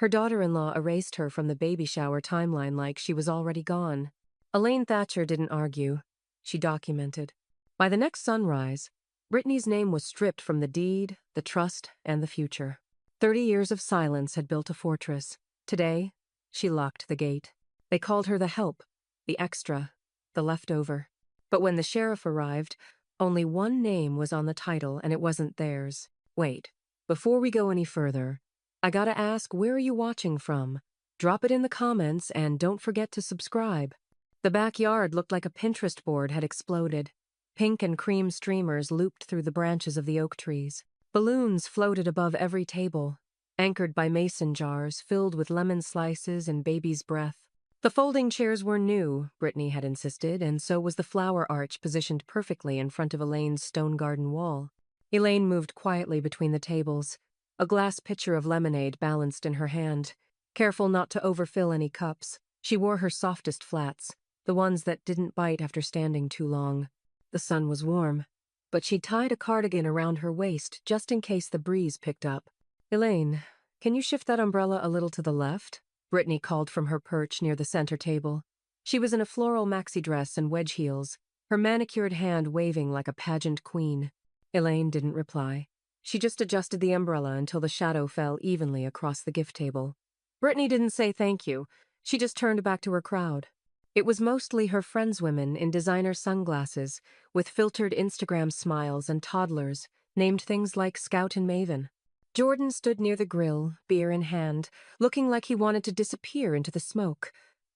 Her daughter-in-law erased her from the baby shower timeline like she was already gone. Elaine Thatcher didn't argue. She documented. By the next sunrise, Brittany's name was stripped from the deed, the trust, and the future. 30 years of silence had built a fortress. Today, she locked the gate. They called her the help, the extra, the leftover. But when the sheriff arrived, only one name was on the title, and it wasn't theirs. Wait, before we go any further, I gotta ask, where are you watching from? Drop it in the comments, and don't forget to subscribe. The backyard looked like a Pinterest board had exploded. Pink and cream streamers looped through the branches of the oak trees. Balloons floated above every table, anchored by mason jars filled with lemon slices and baby's breath. The folding chairs were new, Brittany had insisted, and so was the flower arch positioned perfectly in front of Elaine's stone garden wall. Elaine moved quietly between the tables, a glass pitcher of lemonade balanced in her hand, careful not to overfill any cups. She wore her softest flats, the ones that didn't bite after standing too long. The sun was warm, but she tied a cardigan around her waist just in case the breeze picked up. "Elaine, can you shift that umbrella a little to the left?" Brittany called from her perch near the center table. She was in a floral maxi dress and wedge heels, her manicured hand waving like a pageant queen. Elaine didn't reply. She just adjusted the umbrella until the shadow fell evenly across the gift table. Brittany didn't say thank you. She just turned back to her crowd. It was mostly her friends' women in designer sunglasses, with filtered Instagram smiles, and toddlers, named things like Scout and Maven. Jordan stood near the grill, beer in hand, looking like he wanted to disappear into the smoke.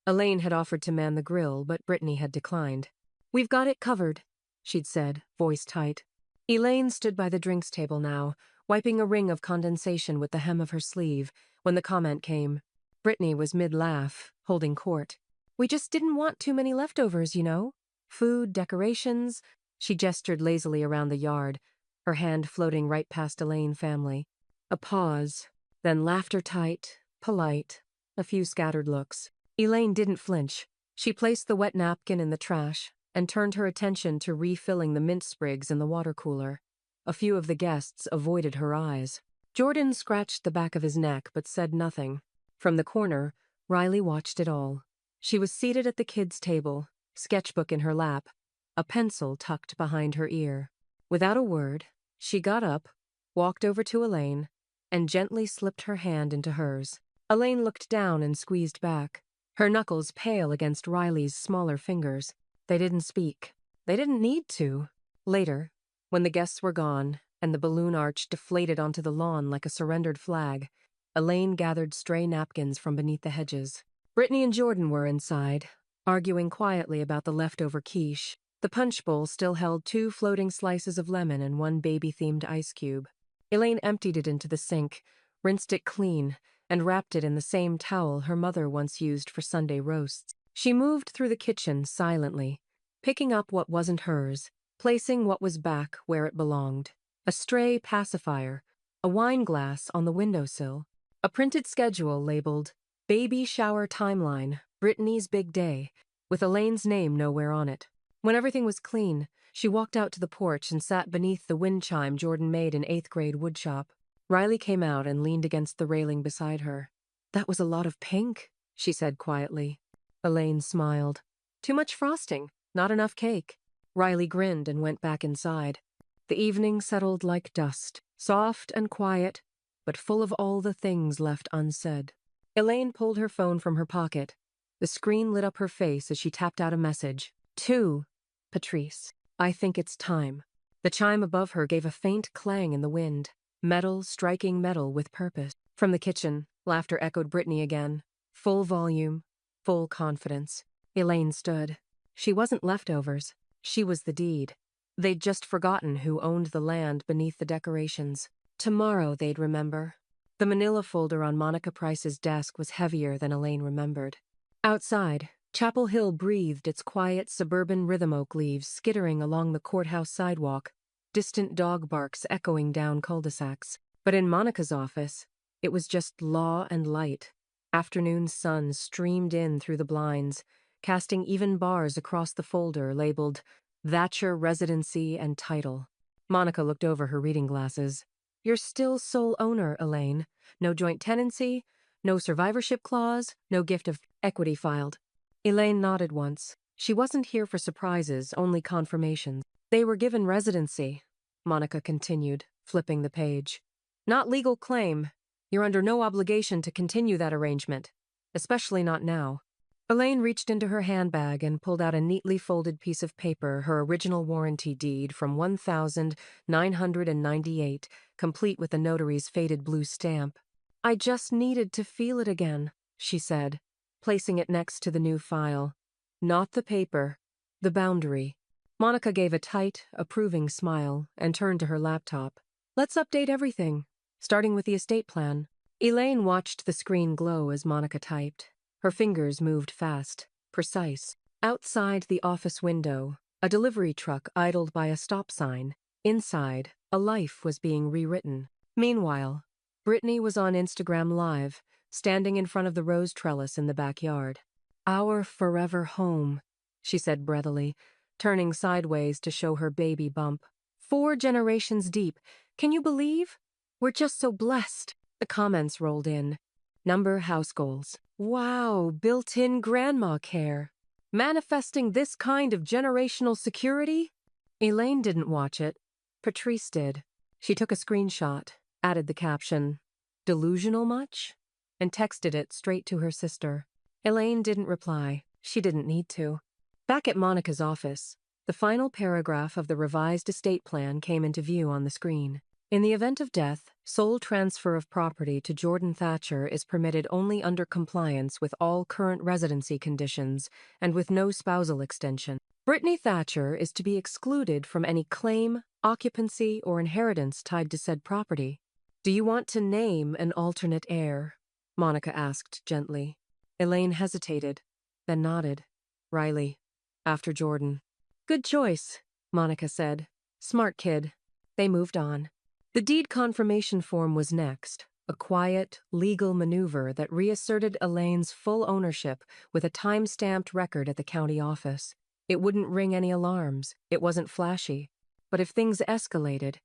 Elaine had offered to man the grill, but Brittany had declined. "We've got it covered," she'd said, voice tight. Elaine stood by the drinks table now, wiping a ring of condensation with the hem of her sleeve, when the comment came. Brittany was mid-laugh, holding court. "We just didn't want too many leftovers, you know. Food, decorations." She gestured lazily around the yard, her hand floating right past Elaine family. A pause, then laughter tight, polite, a few scattered looks. Elaine didn't flinch. She placed the wet napkin in the trash and turned her attention to refilling the mint sprigs in the water cooler. A few of the guests avoided her eyes. Jordan scratched the back of his neck but said nothing. From the corner, Riley watched it all. She was seated at the kids' table, sketchbook in her lap, a pencil tucked behind her ear. Without a word, she got up, walked over to Elaine, and gently slipped her hand into hers. Elaine looked down and squeezed back, her knuckles pale against Riley's smaller fingers. They didn't speak. They didn't need to. Later, when the guests were gone and the balloon arch deflated onto the lawn like a surrendered flag, Elaine gathered stray napkins from beneath the hedges. Brittany and Jordan were inside, arguing quietly about the leftover quiche. The punch bowl still held 2 floating slices of lemon and 1 baby-themed ice cube. Elaine emptied it into the sink, rinsed it clean, and wrapped it in the same towel her mother once used for Sunday roasts. She moved through the kitchen silently, picking up what wasn't hers, placing what was back where it belonged. A stray pacifier, a wine glass on the windowsill, a printed schedule labeled "Baby Shower Timeline, Brittany's Big Day," with Elaine's name nowhere on it. When everything was clean, she walked out to the porch and sat beneath the wind chime Jordan made in 8th grade woodshop. Riley came out and leaned against the railing beside her. "That was a lot of pink," she said quietly. Elaine smiled. "Too much frosting, not enough cake." Riley grinned and went back inside. The evening settled like dust, soft and quiet, but full of all the things left unsaid. Elaine pulled her phone from her pocket. The screen lit up her face as she tapped out a message. "To Patrice. I think it's time." The chime above her gave a faint clang in the wind, metal striking metal with purpose. From the kitchen, laughter echoed Brittany again. Full volume, full confidence. Elaine stood. She wasn't leftovers. She was the deed. They'd just forgotten who owned the land beneath the decorations. Tomorrow they'd remember. The manila folder on Monica Price's desk was heavier than Elaine remembered. Outside, Chapel Hill breathed its quiet suburban rhythm oak leaves skittering along the courthouse sidewalk, distant dog barks echoing down cul-de-sacs. But in Monica's office, it was just law and light. Afternoon sun streamed in through the blinds, casting even bars across the folder labeled Thatcher Residency and Title. Monica looked over her reading glasses. "You're still sole owner, Elaine. No joint tenancy, No survivorship clause, no gift of equity filed. Elaine nodded once. She wasn't here for surprises, only confirmations. They were given residency, Monica continued, flipping the page. Not legal claim. You're under no obligation to continue that arrangement, especially not now. Elaine reached into her handbag and pulled out a neatly folded piece of paper, her original warranty deed from 1998, complete with the notary's faded blue stamp. I just needed to feel it again, she said, placing it next to the new file. Not the paper, the boundary. Monica gave a tight, approving smile and turned to her laptop. Let's update everything, starting with the estate plan. Elaine watched the screen glow as Monica typed. Her fingers moved fast, precise. Outside the office window, a delivery truck idled by a stop sign. Inside, a life was being rewritten. Meanwhile, Brittany was on Instagram Live, standing in front of the rose trellis in the backyard. Our forever home, she said breathily, turning sideways to show her baby bump. 4 generations deep. Can you believe? We're just so blessed. The comments rolled in. Number house goals. Wow, built-in grandma care. Manifesting this kind of generational security? Elaine didn't watch it. Patrice did. She took a screenshot, added the caption, "Delusional much?" and texted it straight to her sister. Elaine didn't reply. She didn't need to. Back at Monica's office, the final paragraph of the revised estate plan came into view on the screen. In the event of death, sole transfer of property to Jordan Thatcher is permitted only under compliance with all current residency conditions and with no spousal extension. Brittany Thatcher is to be excluded from any claim, occupancy, or inheritance tied to said property. Do you want to name an alternate heir? Monica asked gently. Elaine hesitated, then nodded. Riley, after Jordan. Good choice, Monica said. Smart kid. They moved on. The deed confirmation form was next, a quiet, legal maneuver that reasserted Elaine's full ownership with a time-stamped record at the county office. It wouldn't ring any alarms, it wasn't flashy, but if things escalated,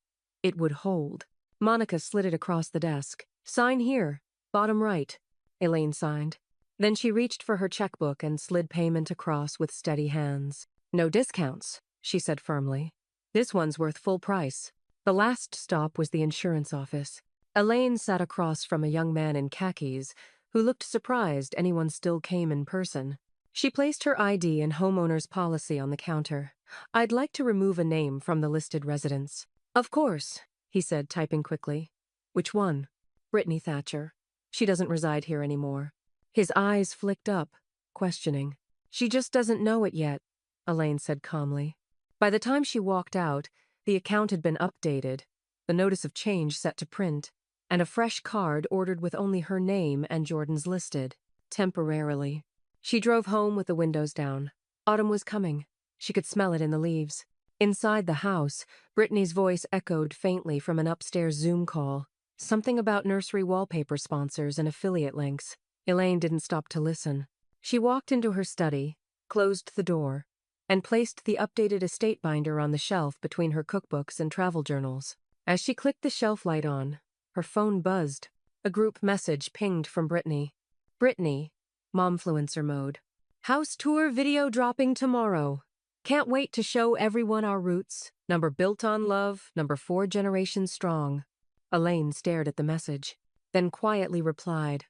it would hold. Monica slid it across the desk. Sign here, bottom right, Elaine signed. Then she reached for her checkbook and slid payment across with steady hands. No discounts, she said firmly. This one's worth full price. The last stop was the insurance office. Elaine sat across from a young man in khakis who looked surprised anyone still came in person. She placed her ID and homeowner's policy on the counter. I'd like to remove a name from the listed residents. Of course, he said, typing quickly. Which one? Brittany Thatcher. She doesn't reside here anymore. His eyes flicked up, questioning. She just doesn't know it yet, Elaine said calmly. By the time she walked out, the account had been updated, the notice of change set to print, and a fresh card ordered with only her name and Jordan's listed, temporarily. She drove home with the windows down. Autumn was coming. She could smell it in the leaves. Inside the house, Brittany's voice echoed faintly from an upstairs Zoom call. Something about nursery wallpaper sponsors and affiliate links. Elaine didn't stop to listen. She walked into her study, closed the door, and placed the updated estate binder on the shelf between her cookbooks and travel journals. As she clicked the shelf light on, her phone buzzed. A group message pinged from Brittany. Brittany, momfluencer mode. House tour video dropping tomorrow. Can't wait to show everyone our roots. Number built on love, number 4 generations strong. Elaine stared at the message, then quietly replied,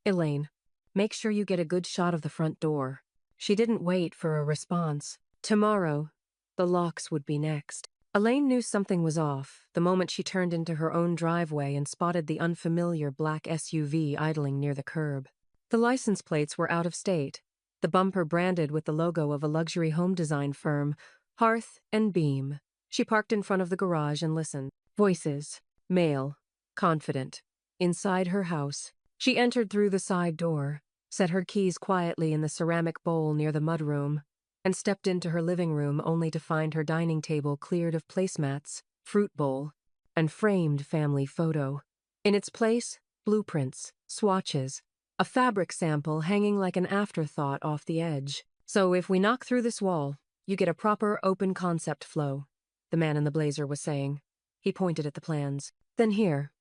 Elaine, make sure you get a good shot of the front door. She didn't wait for a response. Tomorrow, the locks would be next. Elaine knew something was off the moment she turned into her own driveway and spotted the unfamiliar black SUV idling near the curb. The license plates were out of state, the bumper branded with the logo of a luxury home design firm, Hearth and Beam. She parked in front of the garage and listened. Voices, male, confident. Inside her house, she entered through the side door, set her keys quietly in the ceramic bowl near the mudroom, and stepped into her living room only to find her dining table cleared of placemats, fruit bowl, and framed family photo. In its place, blueprints, swatches, a fabric sample hanging like an afterthought off the edge. So if we knock through this wall, you get a proper open concept flow, the man in the blazer was saying. He pointed at the plans. Then here,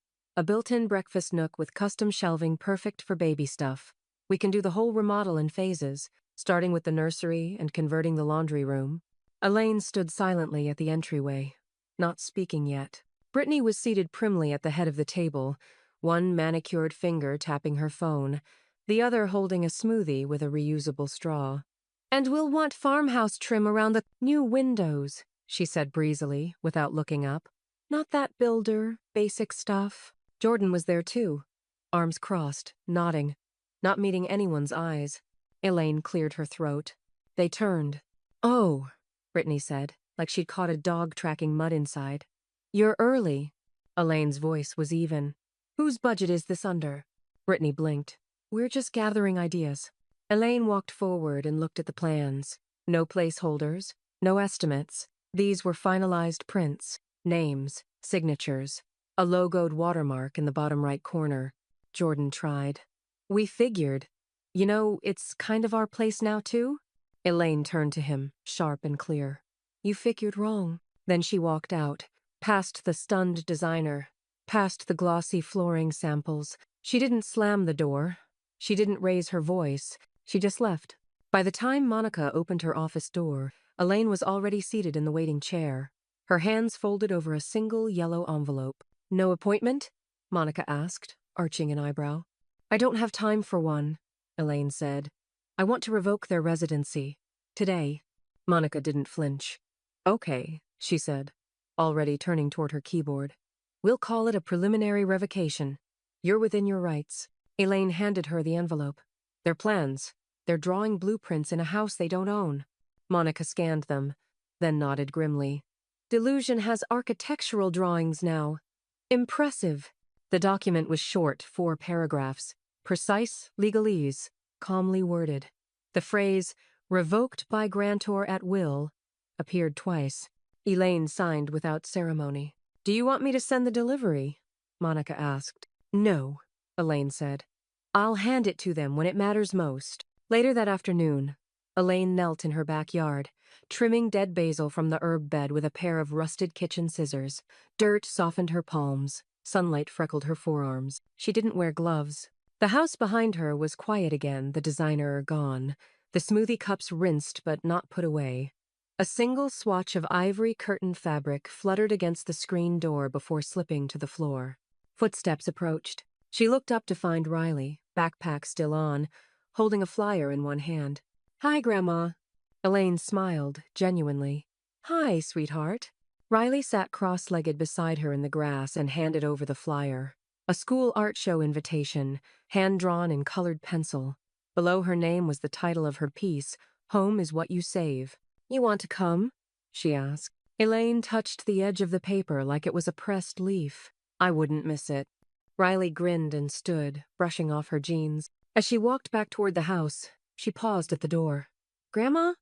A built-in breakfast nook with custom shelving perfect for baby stuff. We can do the whole remodel in phases, starting with the nursery and converting the laundry room. Elaine stood silently at the entryway, not speaking yet. Brittany was seated primly at the head of the table, one manicured finger tapping her phone, the other holding a smoothie with a reusable straw. "And we'll want farmhouse trim around the new windows," she said breezily, without looking up. "Not that builder, basic stuff." Jordan was there too, arms crossed, nodding, not meeting anyone's eyes. Elaine cleared her throat. They turned. "Oh," Brittany said, like she'd caught a dog tracking mud inside. "You're early." Elaine's voice was even. "Whose budget is this under?" Brittany blinked. "We're just gathering ideas." Elaine walked forward and looked at the plans. No placeholders, no estimates. These were finalized prints, names, signatures, a logoed watermark in the bottom right corner. Jordan tried. "We figured. You know, it's kind of our place now, too?" Elaine turned to him, sharp and clear. "You figured wrong." Then she walked out, past the stunned designer, past the glossy flooring samples. She didn't slam the door. She didn't raise her voice. She just left. By the time Monica opened her office door, Elaine was already seated in the waiting chair, her hands folded over a single yellow envelope. "No appointment?" Monica asked, arching an eyebrow. "I don't have time for one," Elaine said. "I want to revoke their residency. Today." Monica didn't flinch. "Okay," she said, already turning toward her keyboard. "We'll call it a preliminary revocation. You're within your rights." Elaine handed her the envelope. "Their plans. They're drawing blueprints in a house they don't own." Monica scanned them, then nodded grimly. "Delusion has architectural drawings now. Impressive." The document was short, 4 paragraphs, precise legalese, calmly worded. The phrase, "revoked by grantor at will," appeared twice. Elaine signed without ceremony. "Do you want me to send the delivery?" Monica asked. "No," Elaine said. "I'll hand it to them when it matters most." Later that afternoon, Elaine knelt in her backyard, trimming dead basil from the herb bed with a pair of rusted kitchen scissors. Dirt softened her palms. Sunlight freckled her forearms. She didn't wear gloves. The house behind her was quiet again, the designer gone. The smoothie cups rinsed but not put away. A single swatch of ivory curtain fabric fluttered against the screen door before slipping to the floor. Footsteps approached. She looked up to find Riley, backpack still on, holding a flyer in one hand. "Hi, Grandma." Elaine smiled, genuinely. "Hi, sweetheart." Riley sat cross-legged beside her in the grass and handed over the flyer. A school art show invitation, hand-drawn in colored pencil. Below her name was the title of her piece, "Home is What You Save." "You want to come?" she asked. Elaine touched the edge of the paper like it was a pressed leaf. "I wouldn't miss it." Riley grinned and stood, brushing off her jeans. As she walked back toward the house, she paused at the door. "Grandma?"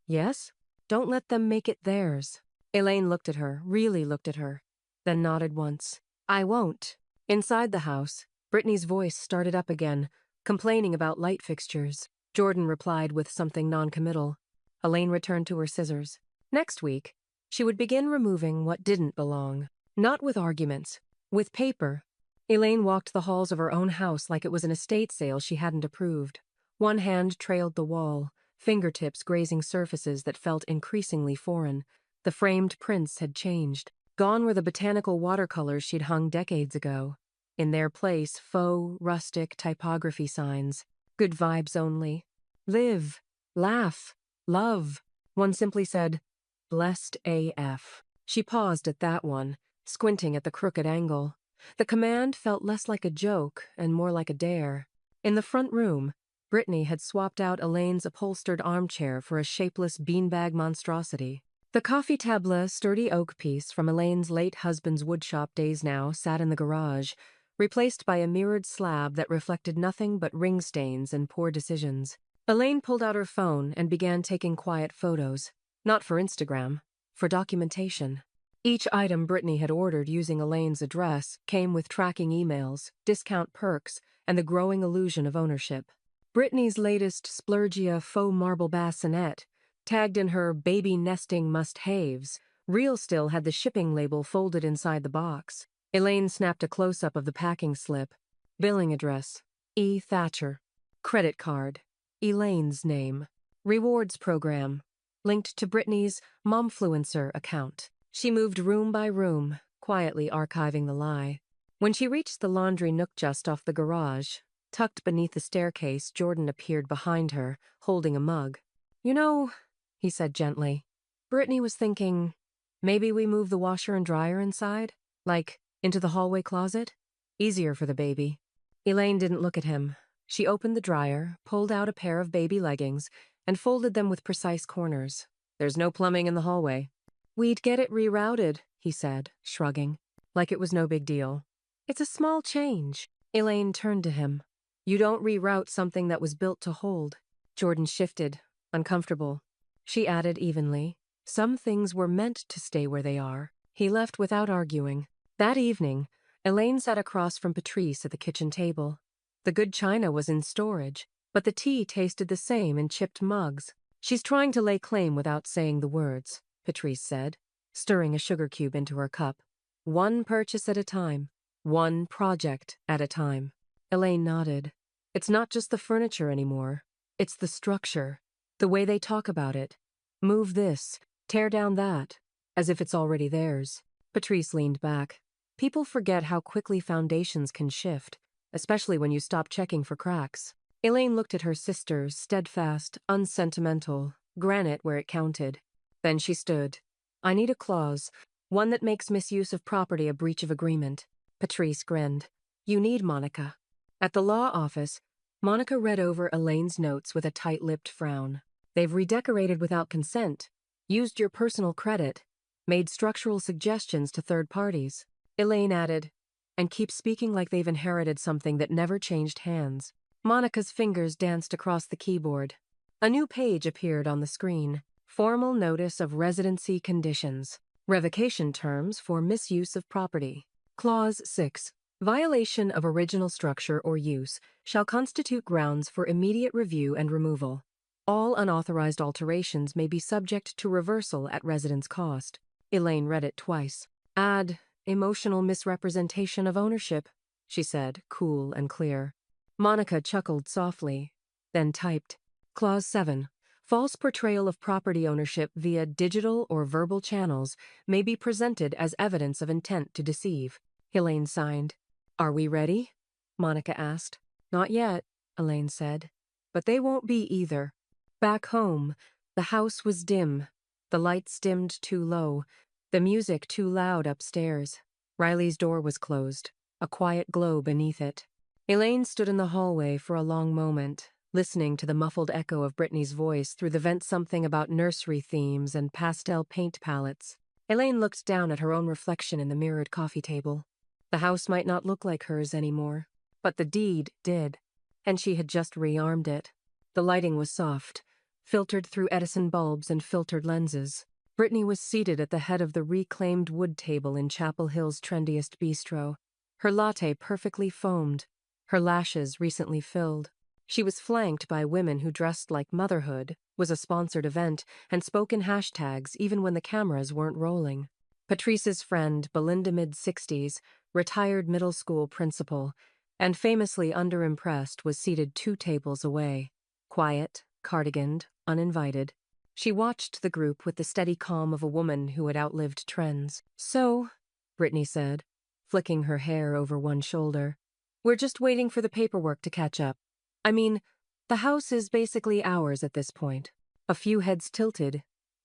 "Yes?" "Don't let them make it theirs." Elaine looked at her, really looked at her, then nodded once. "I won't." Inside the house, Brittany's voice started up again, complaining about light fixtures. Jordan replied with something noncommittal. Elaine returned to her scissors. Next week, she would begin removing what didn't belong. Not with arguments, with paper. Elaine walked the halls of her own house like it was an estate sale she hadn't approved. One hand trailed the wall, fingertips grazing surfaces that felt increasingly foreign. The framed prints had changed. Gone were the botanical watercolors she'd hung decades ago. In their place, faux, rustic typography signs. Good vibes only. Live. Laugh. Love. One simply said, "Blessed AF." She paused at that one, squinting at the crooked angle. The command felt less like a joke and more like a dare. In the front room, Brittany had swapped out Elaine's upholstered armchair for a shapeless beanbag monstrosity. The coffee table, sturdy oak piece from Elaine's late husband's woodshop days now, sat in the garage, replaced by a mirrored slab that reflected nothing but ring stains and poor decisions. Elaine pulled out her phone and began taking quiet photos. Not for Instagram, for documentation. Each item Brittany had ordered using Elaine's address came with tracking emails, discount perks, and the growing illusion of ownership. Brittany's latest Splurgia faux marble bassinet, tagged in her baby nesting must-haves, real still had the shipping label folded inside the box. Elaine snapped a close-up of the packing slip. Billing address, E. Thatcher. Credit card, Elaine's name. Rewards program, linked to Brittany's Momfluencer account. She moved room by room, quietly archiving the lie. When she reached the laundry nook just off the garage, tucked beneath the staircase, Jordan appeared behind her, holding a mug. "You know," he said gently, "Brittany was thinking, maybe we move the washer and dryer inside? Like, into the hallway closet? Easier for the baby." Elaine didn't look at him. She opened the dryer, pulled out a pair of baby leggings, and folded them with precise corners. "There's no plumbing in the hallway." "We'd get it rerouted," he said, shrugging, like it was no big deal. "It's a small change." Elaine turned to him. "You don't reroute something that was built to hold." Jordan shifted, uncomfortable. She added evenly, "Some things were meant to stay where they are." He left without arguing. That evening, Elaine sat across from Patrice at the kitchen table. The good china was in storage, but the tea tasted the same in chipped mugs. "She's trying to lay claim without saying the words," Patrice said, stirring a sugar cube into her cup. "One purchase at a time. One project at a time." Elaine nodded. "It's not just the furniture anymore. It's the structure. The way they talk about it. Move this, tear down that, as if it's already theirs." Patrice leaned back. "People forget how quickly foundations can shift, especially when you stop checking for cracks." Elaine looked at her sister, steadfast, unsentimental, granite where it counted. Then she stood. "I need a clause, one that makes misuse of property a breach of agreement." Patrice grinned. "You need Monica." At the law office, Monica read over Elaine's notes with a tight-lipped frown. "They've redecorated without consent, used your personal credit, made structural suggestions to third parties." Elaine added, "and keep speaking like they've inherited something that never changed hands." Monica's fingers danced across the keyboard. A new page appeared on the screen. Formal notice of residency conditions. Revocation terms for misuse of property. Clause 6. Violation of original structure or use shall constitute grounds for immediate review and removal. All unauthorized alterations may be subject to reversal at residence cost. Elaine read it twice. "Add emotional misrepresentation of ownership," she said, cool and clear. Monica chuckled softly, then typed. Clause 7. False portrayal of property ownership via digital or verbal channels may be presented as evidence of intent to deceive. Elaine signed. "Are we ready?" Monica asked. "Not yet," Elaine said. "But they won't be either." Back home, the house was dim. The lights dimmed too low, the music too loud upstairs. Riley's door was closed, a quiet glow beneath it. Elaine stood in the hallway for a long moment, listening to the muffled echo of Brittany's voice through the vent something about nursery themes and pastel paint palettes. Elaine looked down at her own reflection in the mirrored coffee table. The house might not look like hers anymore, but the deed did, and she had just rearmed it. The lighting was soft, filtered through Edison bulbs and filtered lenses. Brittany was seated at the head of the reclaimed wood table in Chapel Hill's trendiest bistro, her latte perfectly foamed, her lashes recently filled. She was flanked by women who dressed like motherhood was a sponsored event and spoke in hashtags even when the cameras weren't rolling. Patrice's friend, Belinda mid-60s, retired middle school principal, and famously underimpressed, was seated 2 tables away. Quiet, cardiganed, uninvited. She watched the group with the steady calm of a woman who had outlived trends. "So," Brittany said, flicking her hair over one shoulder, "we're just waiting for the paperwork to catch up. I mean, the house is basically ours at this point." A few heads tilted,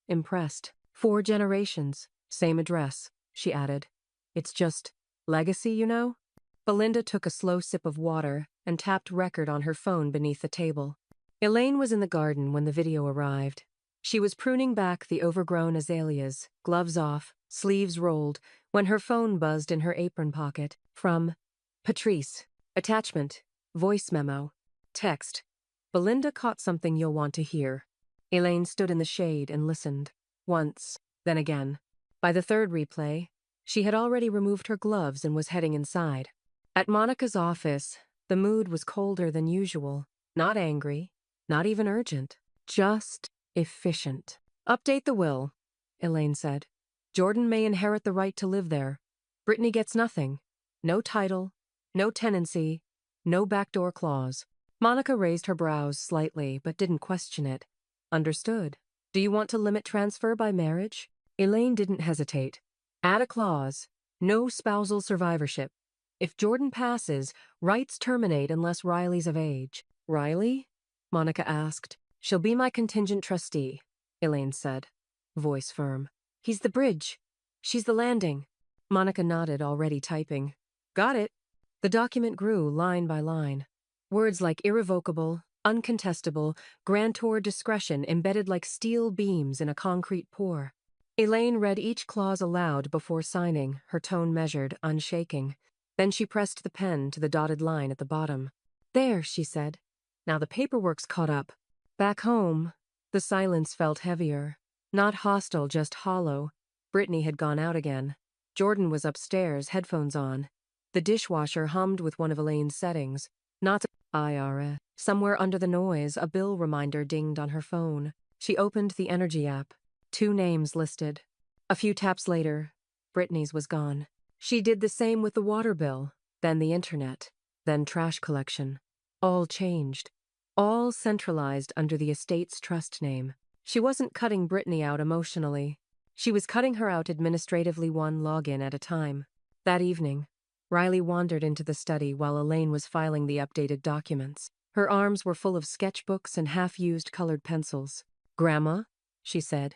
impressed. 4 generations, same address, she added. "It's just legacy, you know?" Belinda took a slow sip of water and tapped record on her phone beneath the table. Elaine was in the garden when the video arrived. She was pruning back the overgrown azaleas, gloves off, sleeves rolled, when her phone buzzed in her apron pocket. From Patrice. Attachment. Voice memo. Text. "Belinda caught something you'll want to hear." Elaine stood in the shade and listened. Once, then again. By the 3rd replay, she had already removed her gloves and was heading inside. At Monica's office, the mood was colder than usual. Not angry, not even urgent. Just efficient. "Update the will," Elaine said. "Jordan may inherit the right to live there. Brittany gets nothing. No title, no tenancy, no backdoor clause. Monica raised her brows slightly, but didn't question it. Understood. Do you want to limit transfer by marriage? Elaine didn't hesitate. Add a clause. No spousal survivorship. If Jordan passes, rights terminate unless Riley's of age. Riley? Monica asked. She'll be my contingent trustee, Elaine said, voice firm. He's the bridge. She's the landing. Monica nodded, already typing. Got it. The document grew line by line. Words like irrevocable, uncontestable, grantor discretion embedded like steel beams in a concrete pour. Elaine read each clause aloud before signing, her tone measured, unshaking. Then she pressed the pen to the dotted line at the bottom. There, she said. Now the paperwork's caught up. Back home, the silence felt heavier. Not hostile, just hollow. Brittany had gone out again. Jordan was upstairs, headphones on. The dishwasher hummed with one of Elaine's settings. Not IRA. Somewhere under the noise, a bill reminder dinged on her phone. She opened the Energy app. 2 names listed. A few taps later, Brittany's was gone. She did the same with the water bill, then the internet, then trash collection. All changed. All centralized under the estate's trust name. She wasn't cutting Brittany out emotionally. She was cutting her out administratively, one login at a time. That evening, Riley wandered into the study while Elaine was filing the updated documents. Her arms were full of sketchbooks and half-used colored pencils. Grandma, she said,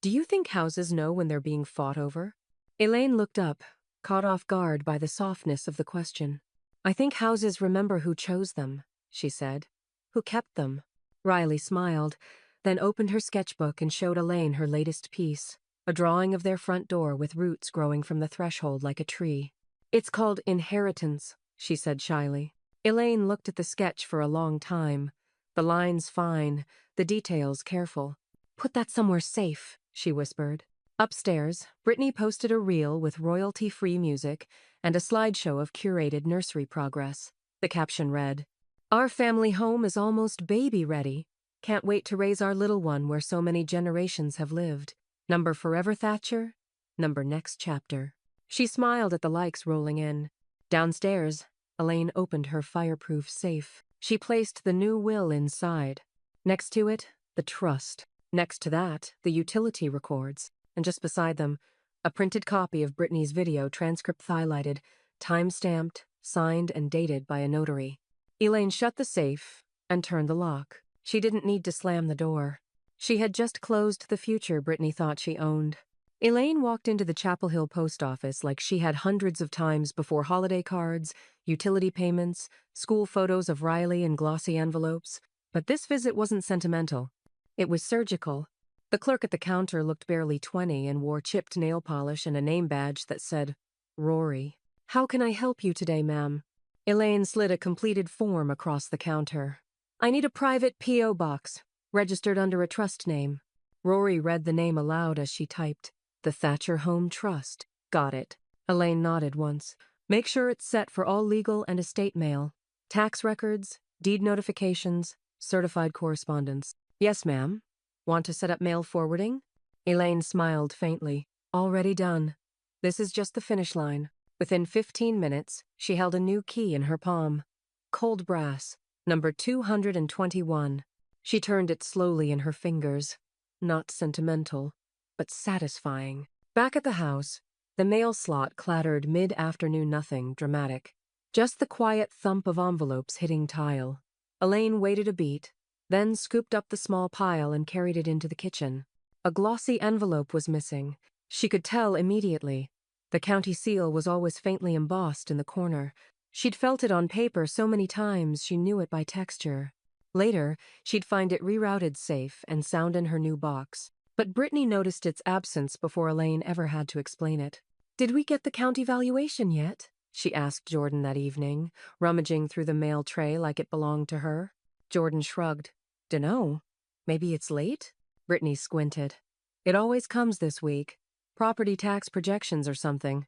do you think houses know when they're being fought over? Elaine looked up, caught off guard by the softness of the question. I think houses remember who chose them, she said. Who kept them? Riley smiled, then opened her sketchbook and showed Elaine her latest piece, a drawing of their front door with roots growing from the threshold like a tree. It's called Inheritance, she said shyly. Elaine looked at the sketch for a long time. The lines fine, the details careful. Put that somewhere safe, she whispered. Upstairs, Brittany posted a reel with royalty-free music and a slideshow of curated nursery progress. The caption read, Our family home is almost baby-ready. Can't wait to raise our little one where so many generations have lived. Number forever Thatcher, number next chapter. She smiled at the likes rolling in. Downstairs, Elaine opened her fireproof safe. She placed the new will inside. Next to it, the trust. Next to that, the utility records. And just beside them, a printed copy of Brittany's video, transcript highlighted, time-stamped, signed and dated by a notary. Elaine shut the safe and turned the lock. She didn't need to slam the door. She had just closed the future Brittany thought she owned. Elaine walked into the Chapel Hill post office like she had hundreds of times before: holiday cards, utility payments, school photos of Riley in glossy envelopes. But this visit wasn't sentimental. It was surgical. The clerk at the counter looked barely 20 and wore chipped nail polish and a name badge that said, Rory. How can I help you today, ma'am? Elaine slid a completed form across the counter. I need a private P.O. box, registered under a trust name. Rory read the name aloud as she typed. The Thatcher Home Trust. Got it. Elaine nodded once. Make sure it's set for all legal and estate mail. Tax records, deed notifications, certified correspondence. Yes, ma'am. Want to set up mail forwarding? Elaine smiled faintly. Already done. This is just the finish line. Within 15 minutes, she held a new key in her palm. Cold brass, number 221. She turned it slowly in her fingers. Not sentimental, but satisfying. Back at the house, the mail slot clattered mid-afternoon, nothing dramatic. Just the quiet thump of envelopes hitting tile. Elaine waited a beat, then scooped up the small pile and carried it into the kitchen. A glossy envelope was missing. She could tell immediately. The county seal was always faintly embossed in the corner. She'd felt it on paper so many times she knew it by texture. Later, she'd find it rerouted safe and sound in her new box. But Brittany noticed its absence before Elaine ever had to explain it. Did we get the county valuation yet? She asked Jordan that evening, rummaging through the mail tray like it belonged to her. Jordan shrugged. Dunno. Maybe it's late? Brittany squinted. It always comes this week. Property tax projections or something.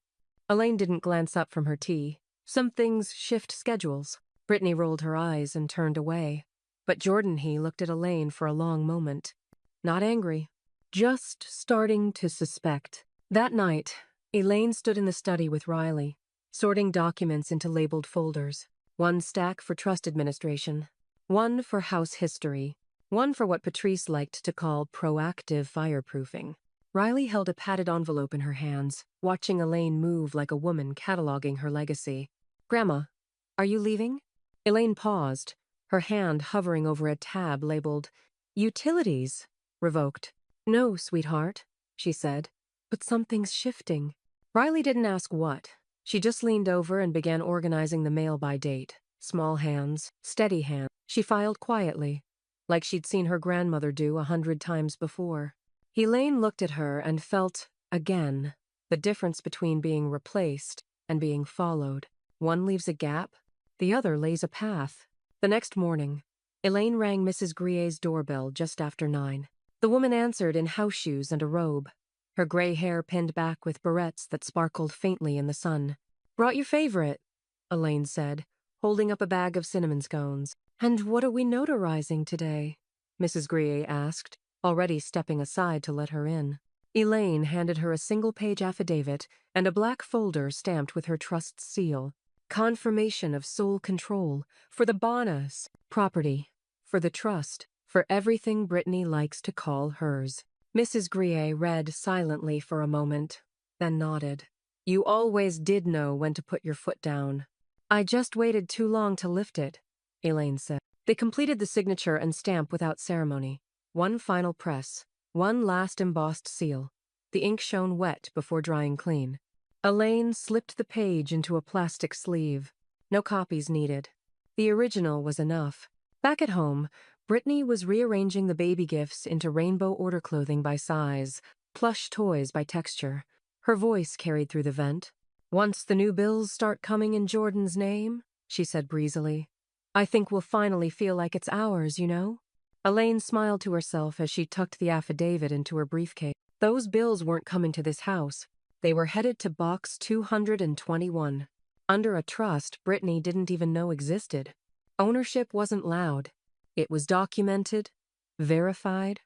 Elaine didn't glance up from her tea. Some things shift schedules. Brittany rolled her eyes and turned away. But Jordan he looked at Elaine for a long moment. Not angry. Just starting to suspect. That night, Elaine stood in the study with Riley, sorting documents into labeled folders. One stack for trust administration, one for house history, one for what Patrice liked to call proactive fireproofing. Riley held a padded envelope in her hands, watching Elaine move like a woman cataloging her legacy. Grandma, are you leaving? Elaine paused, her hand hovering over a tab labeled Utilities Revoked. No, sweetheart, she said, but something's shifting. Riley didn't ask what. She just leaned over and began organizing the mail by date. Small hands, steady hands. She filed quietly, like she'd seen her grandmother do 100 times before. Elaine looked at her and felt, again, the difference between being replaced and being followed. One leaves a gap, the other lays a path. The next morning, Elaine rang Mrs. Grier's doorbell just after 9. The woman answered in house shoes and a robe, her gray hair pinned back with barrettes that sparkled faintly in the sun. Brought your favorite, Elaine said, holding up a bag of cinnamon scones. And what are we notarizing today? Mrs. Grier asked, already stepping aside to let her in. Elaine handed her a single-page affidavit and a black folder stamped with her trust's seal. Confirmation of sole control for the Bonas property, for the trust, for everything Brittany likes to call hers. Mrs. Grier read silently for a moment, then nodded. You always did know when to put your foot down. I just waited too long to lift it, Elaine said. They completed the signature and stamp without ceremony. One final press, one last embossed seal. The ink shone wet before drying clean. Elaine slipped the page into a plastic sleeve. No copies needed. The original was enough. Back at home, Brittany was rearranging the baby gifts into rainbow order clothing by size, plush toys by texture. Her voice carried through the vent. Once the new bills start coming in Jordan's name, she said breezily, I think we'll finally feel like it's ours, you know? Elaine smiled to herself as she tucked the affidavit into her briefcase. Those bills weren't coming to this house. They were headed to Box 221. Under a trust Brittany didn't even know existed. Ownership wasn't loud. It was documented, verified,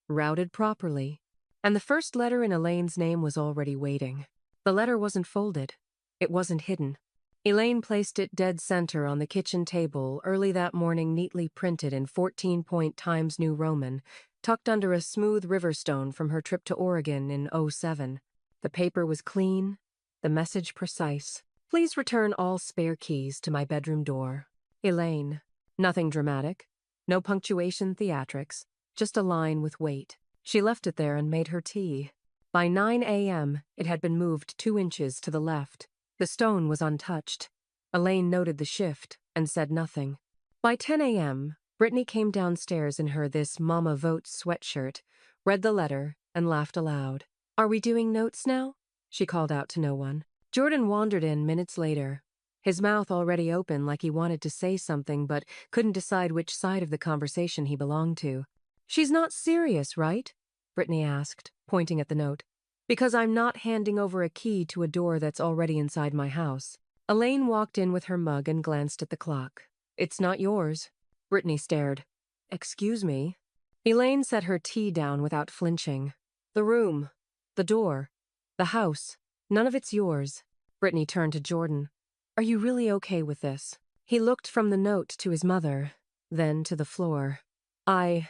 routed properly. And the first letter in Elaine's name was already waiting. The letter wasn't folded. It wasn't hidden. Elaine placed it dead center on the kitchen table early that morning, neatly printed in 14-point Times New Roman, tucked under a smooth riverstone from her trip to Oregon in '07. The paper was clean, the message precise. Please return all spare keys to my bedroom door. Elaine. Nothing dramatic. No punctuation theatrics. Just a line with weight. She left it there and made her tea. By 9 a.m., it had been moved 2 inches to the left. The stone was untouched. Elaine noted the shift and said nothing. By 10 a.m., Brittany came downstairs in her This Mama Votes sweatshirt, read the letter, and laughed aloud. Are we doing notes now? She called out to no one. Jordan wandered in minutes later, his mouth already open like he wanted to say something but couldn't decide which side of the conversation he belonged to. She's not serious, right? Brittany asked, pointing at the note. Because I'm not handing over a key to a door that's already inside my house. Elaine walked in with her mug and glanced at the clock. It's not yours. Brittany stared. Excuse me. Elaine set her tea down without flinching. The room. The door. The house. None of it's yours. Brittany turned to Jordan. Are you really okay with this? He looked from the note to his mother, then to the floor. I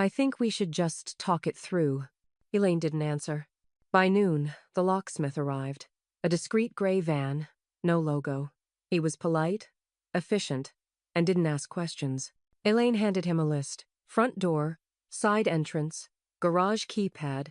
think we should just talk it through. Elaine didn't answer. By noon, the locksmith arrived. A discreet gray van, no logo. He was polite, efficient, and didn't ask questions. Elaine handed him a list. Front door, side entrance, garage keypad,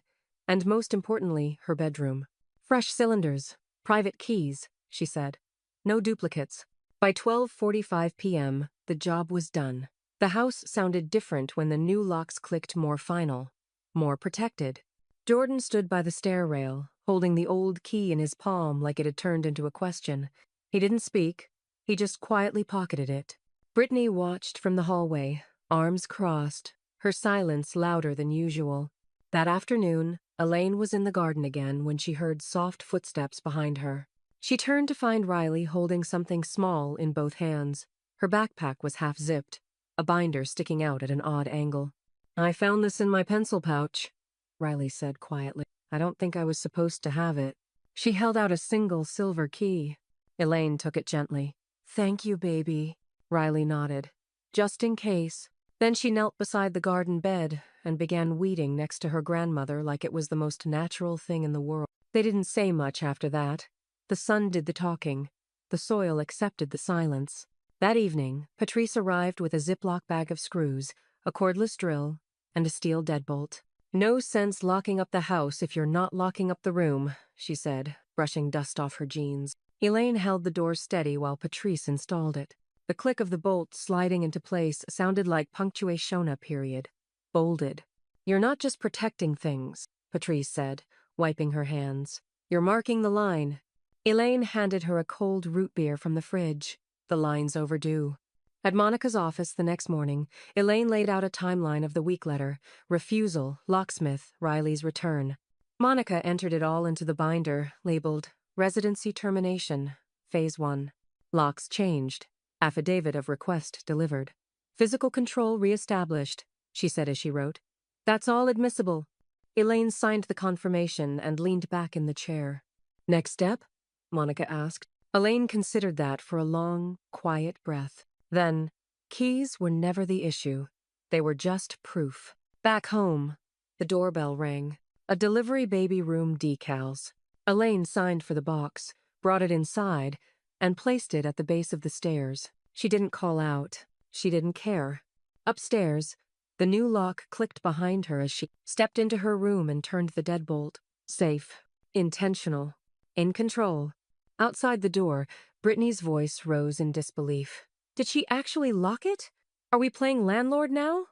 and most importantly, her bedroom. Fresh cylinders, private keys, she said. No duplicates. By 12:45 p.m., the job was done. The house sounded different when the new locks clicked, more final, more protected. Jordan stood by the stair rail, holding the old key in his palm like it had turned into a question. He didn't speak. He just quietly pocketed it. Brittany watched from the hallway, arms crossed, her silence louder than usual. That afternoon, Elaine was in the garden again when she heard soft footsteps behind her. She turned to find Riley holding something small in both hands. Her backpack was half-zipped, a binder sticking out at an odd angle. I found this in my pencil pouch, Riley said quietly. I don't think I was supposed to have it. She held out a single silver key. Elaine took it gently. "Thank you, baby," Riley nodded. "Just in case." Then she knelt beside the garden bed and began weeding next to her grandmother like it was the most natural thing in the world. They didn't say much after that. The sun did the talking. The soil accepted the silence. That evening, Patrice arrived with a Ziploc bag of screws, a cordless drill, and a steel deadbolt. "No sense locking up the house if you're not locking up the room," she said, brushing dust off her jeans. Elaine held the door steady while Patrice installed it. The click of the bolt sliding into place sounded like punctuation period. Bolded. "You're not just protecting things," Patrice said, wiping her hands. "You're marking the line." Elaine handed her a cold root beer from the fridge. The line's overdue. At Monica's office the next morning, Elaine laid out a timeline of the week letter: refusal, locksmith, Riley's return. Monica entered it all into the binder, labeled residency termination, phase 1. Locks changed. Affidavit of request delivered. Physical control reestablished, she said as she wrote. "That's all admissible." Elaine signed the confirmation and leaned back in the chair. "Next step?" Monica asked. Elaine considered that for a long, quiet breath. Then, keys were never the issue. They were just proof. Back home, the doorbell rang. A delivery baby room decals. Elaine signed for the box, brought it inside, and placed it at the base of the stairs. She didn't call out. She didn't care. Upstairs, the new lock clicked behind her as she stepped into her room and turned the deadbolt. Safe. Intentional. In control. Outside the door, Brittany's voice rose in disbelief. "Did she actually lock it? Are we playing landlord now?"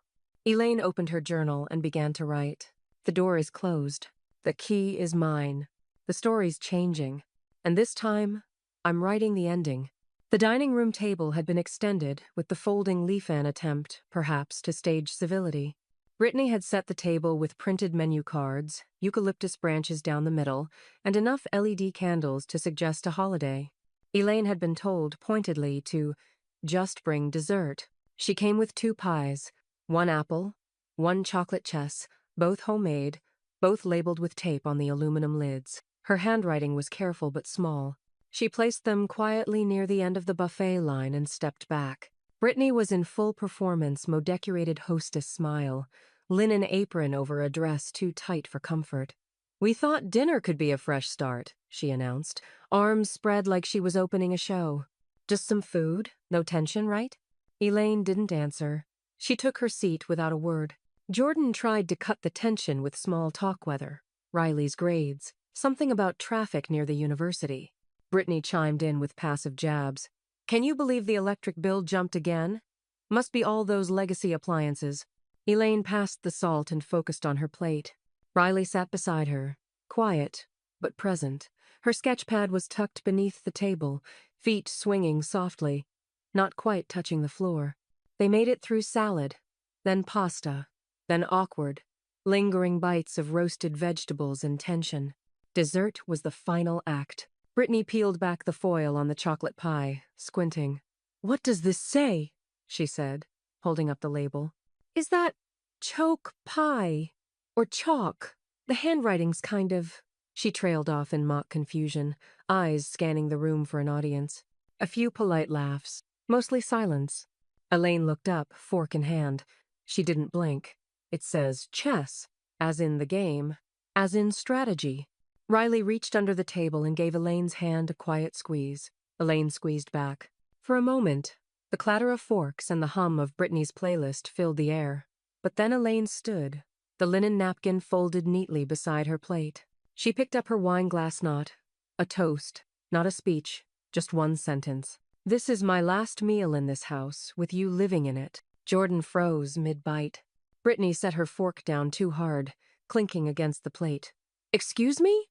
Elaine opened her journal and began to write. "The door is closed. The key is mine. The story's changing. And this time, I'm writing the ending." The dining room table had been extended with the folding leaf-an attempt, perhaps, to stage civility. Brittany had set the table with printed menu cards, eucalyptus branches down the middle, and enough LED candles to suggest a holiday. Elaine had been told, pointedly, to just bring dessert. She came with 2 pies, 1 apple, 1 chocolate chess, both homemade, both labeled with tape on the aluminum lids. Her handwriting was careful but small. She placed them quietly near the end of the buffet line and stepped back. Brittany was in full performance, mo-decorated hostess smile, linen apron over a dress too tight for comfort. "We thought dinner could be a fresh start," she announced, arms spread like she was opening a show. "Just some food? No tension, right?" Elaine didn't answer. She took her seat without a word. Jordan tried to cut the tension with small talk weather. Riley's grades. Something about traffic near the university. Brittany chimed in with passive jabs. "Can you believe the electric bill jumped again? Must be all those legacy appliances." Elaine passed the salt and focused on her plate. Riley sat beside her, quiet, but present. Her sketchpad was tucked beneath the table, feet swinging softly, not quite touching the floor. They made it through salad, then pasta, then awkward, lingering bites of roasted vegetables and tension. Dessert was the final act. Brittany peeled back the foil on the chocolate pie, squinting. "What does this say?" she said, holding up the label. "Is that choke pie? Or chalk? The handwriting's kind of—" She trailed off in mock confusion, eyes scanning the room for an audience. A few polite laughs, mostly silence. Elaine looked up, fork in hand. She didn't blink. "It says chess, as in the game, as in strategy." Riley reached under the table and gave Elaine's hand a quiet squeeze. Elaine squeezed back. For a moment, the clatter of forks and the hum of Brittany's playlist filled the air. But then Elaine stood, the linen napkin folded neatly beside her plate. She picked up her wine-glass knot. A toast, not a speech, just one sentence. "This is my last meal in this house, with you living in it." Jordan froze mid-bite. Brittany set her fork down too hard, clinking against the plate. "Excuse me?"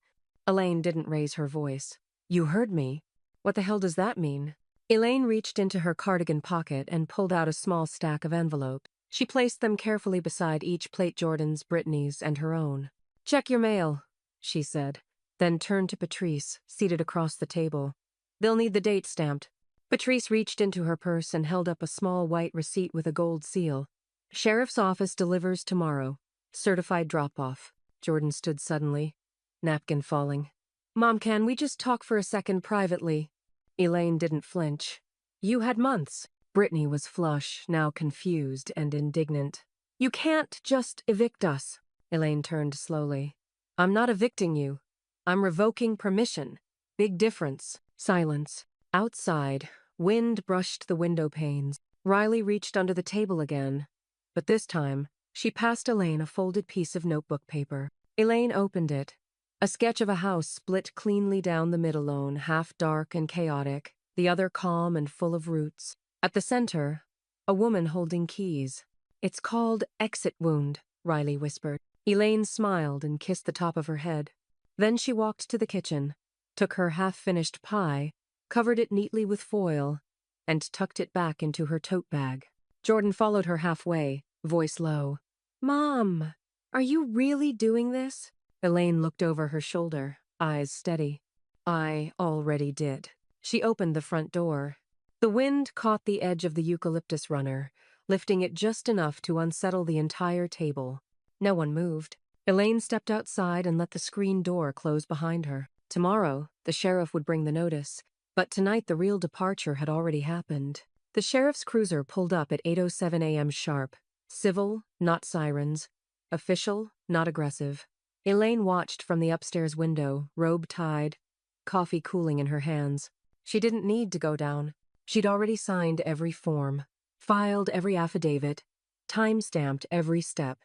Elaine didn't raise her voice. "You heard me. What the hell does that mean?" Elaine reached into her cardigan pocket and pulled out a small stack of envelopes. She placed them carefully beside each plate: Jordan's, Brittany's, and her own. "Check your mail," she said, then turned to Patrice, seated across the table. "They'll need the date stamped." Patrice reached into her purse and held up a small white receipt with a gold seal. "Sheriff's office delivers tomorrow. Certified drop-off." Jordan stood suddenly, napkin falling. Mom, can we just talk for a second privately? Elaine didn't flinch. You had months. Brittany was flush, now confused and indignant. You can't just evict us. Elaine turned slowly. I'm not evicting you. I'm revoking permission. Big difference. Silence. Outside, wind brushed the window panes. Riley reached under the table again. But this time, she passed Elaine a folded piece of notebook paper. Elaine opened it. A sketch of a house split cleanly down the mid-alone, half dark and chaotic, the other calm and full of roots. At the center, a woman holding keys. It's called Exit Wound, Riley whispered. Elaine smiled and kissed the top of her head. Then she walked to the kitchen, took her half-finished pie, covered it neatly with foil, and tucked it back into her tote bag. Jordan followed her halfway, voice low. Mom, are you really doing this? Elaine looked over her shoulder, eyes steady. I already did. She opened the front door. The wind caught the edge of the eucalyptus runner, lifting it just enough to unsettle the entire table. No one moved. Elaine stepped outside and let the screen door close behind her. Tomorrow, the sheriff would bring the notice, but tonight the real departure had already happened. The sheriff's cruiser pulled up at 8:07 a.m. sharp. Civil, not sirens. Official, not aggressive. Elaine watched from the upstairs window, robe tied, coffee cooling in her hands. She didn't need to go down. She'd already signed every form, filed every affidavit, time-stamped every step.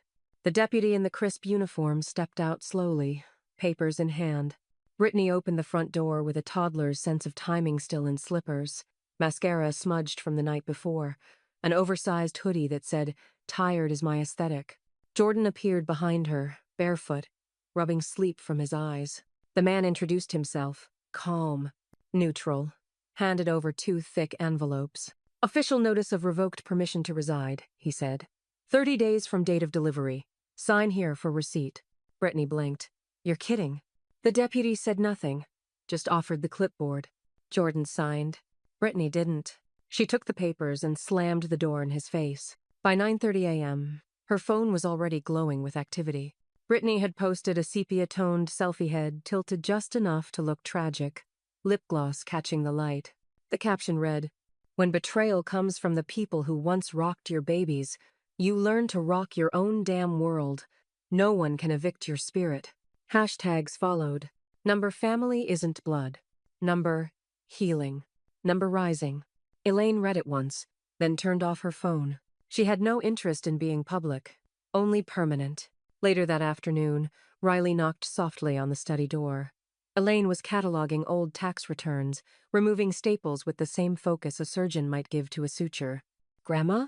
The deputy in the crisp uniform stepped out slowly, papers in hand. Brittany opened the front door with a toddler's sense of timing still in slippers, mascara smudged from the night before, an oversized hoodie that said, "Tired is my aesthetic." Jordan appeared behind her, barefoot, rubbing sleep from his eyes. The man introduced himself, calm, neutral, handed over 2 thick envelopes. Official notice of revoked permission to reside, he said. 30 days from date of delivery. Sign here for receipt. Brittany blinked. You're kidding. The deputy said nothing, just offered the clipboard. Jordan signed. Brittany didn't. She took the papers and slammed the door in his face. By 9:30 a.m., her phone was already glowing with activity. Brittany had posted a sepia-toned selfie head tilted just enough to look tragic, lip gloss catching the light. The caption read, "When betrayal comes from the people who once rocked your babies, you learn to rock your own damn world. No one can evict your spirit." Hashtags followed. Number family isn't blood. Number healing. Number rising. Elaine read it once, then turned off her phone. She had no interest in being public, only permanent. Later that afternoon, Riley knocked softly on the study door. Elaine was cataloging old tax returns, removing staples with the same focus a surgeon might give to a suture. "Grandma?"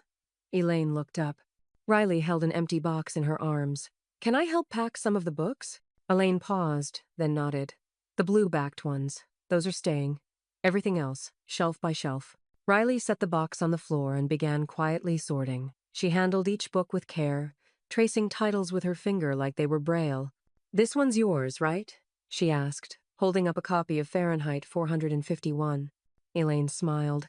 Elaine looked up. Riley held an empty box in her arms. "Can I help pack some of the books?" Elaine paused, then nodded. "The blue-backed ones. Those are staying. Everything else, shelf by shelf." Riley set the box on the floor and began quietly sorting. She handled each book with care, tracing titles with her finger like they were braille. "This one's yours, right?" she asked, holding up a copy of Fahrenheit 451. Elaine smiled.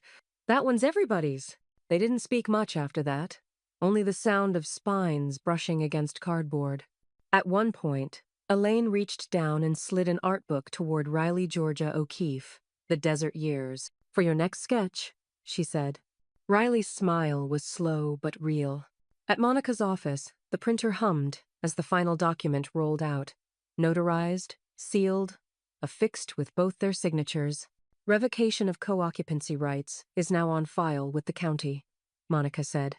"That one's everybody's." They didn't speak much after that, only the sound of spines brushing against cardboard. At one point, Elaine reached down and slid an art book toward Riley Georgia O'Keeffe, The Desert Years. "For your next sketch," she said. Riley's smile was slow but real. At Monica's office, the printer hummed as the final document rolled out. Notarized, sealed, affixed with both their signatures. "Revocation of co-occupancy rights is now on file with the county," Monica said,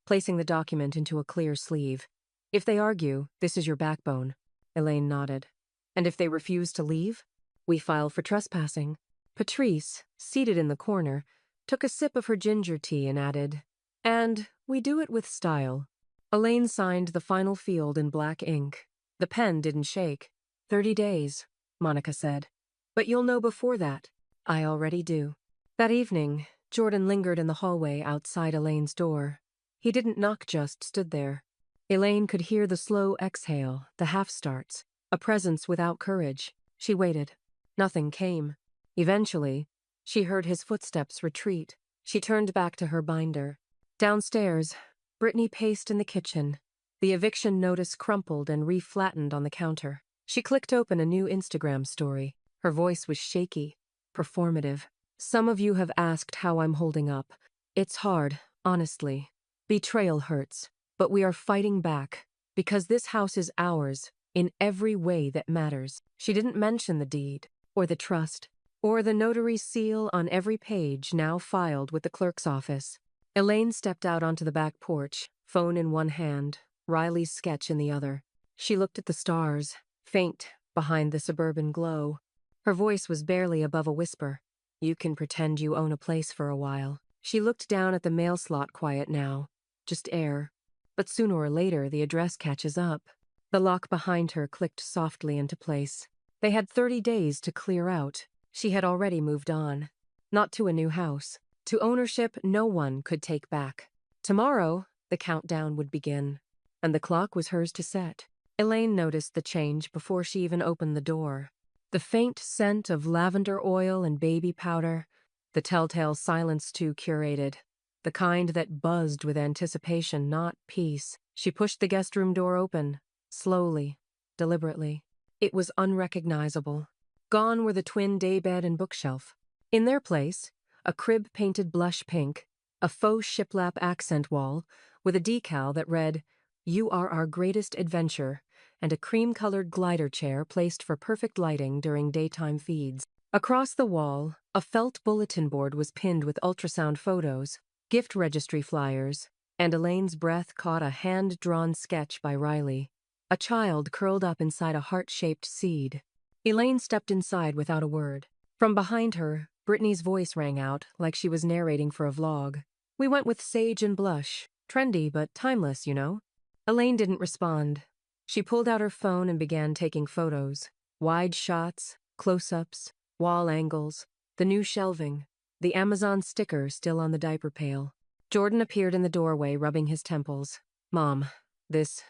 placing the document into a clear sleeve. "If they argue, this is your backbone." Elaine nodded. "And if they refuse to leave? We file for trespassing." Patrice, seated in the corner, took a sip of her ginger tea and added, "And we do it with style." Elaine signed the final field in black ink. The pen didn't shake. 30 days, Monica said. "But you'll know before that." "I already do." That evening, Jordan lingered in the hallway outside Elaine's door. He didn't knock, just stood there. Elaine could hear the slow exhale, the half-starts, a presence without courage. She waited. Nothing came. Eventually, she heard his footsteps retreat. She turned back to her binder. Downstairs, Brittany paced in the kitchen. The eviction notice crumpled and re-flattened on the counter. She clicked open a new Instagram story. Her voice was shaky, performative. Some of you have asked how I'm holding up. It's hard, honestly. Betrayal hurts, but we are fighting back, because this house is ours, in every way that matters. She didn't mention the deed, or the trust, or the notary seal on every page now filed with the clerk's office. Elaine stepped out onto the back porch, phone in one hand, Riley's sketch in the other. She looked at the stars, faint behind the suburban glow. Her voice was barely above a whisper. You can pretend you own a place for a while. She looked down at the mail slot, quiet now. Just air. But sooner or later, the address catches up. The lock behind her clicked softly into place. They had 30 days to clear out. She had already moved on. Not to a new house. To ownership no one could take back. Tomorrow, the countdown would begin. And the clock was hers to set. Elaine noticed the change before she even opened the door. The faint scent of lavender oil and baby powder, the telltale silence too curated, the kind that buzzed with anticipation, not peace. She pushed the guest room door open, slowly, deliberately. It was unrecognizable. Gone were the twin daybed and bookshelf. In their place, a crib painted blush pink, a faux shiplap accent wall with a decal that read, "You are our greatest adventure," and a cream-colored glider chair placed for perfect lighting during daytime feeds. Across the wall, a felt bulletin board was pinned with ultrasound photos, gift registry flyers, and Elaine's breath caught a hand-drawn sketch by Riley. A child curled up inside a heart-shaped seed. Elaine stepped inside without a word. From behind her, Brittany's voice rang out like she was narrating for a vlog. We went with sage and blush. Trendy, but timeless, you know. Elaine didn't respond. She pulled out her phone and began taking photos. Wide shots, close-ups, wall angles, the new shelving, the Amazon sticker still on the diaper pail. Jordan appeared in the doorway, rubbing his temples. Mom, this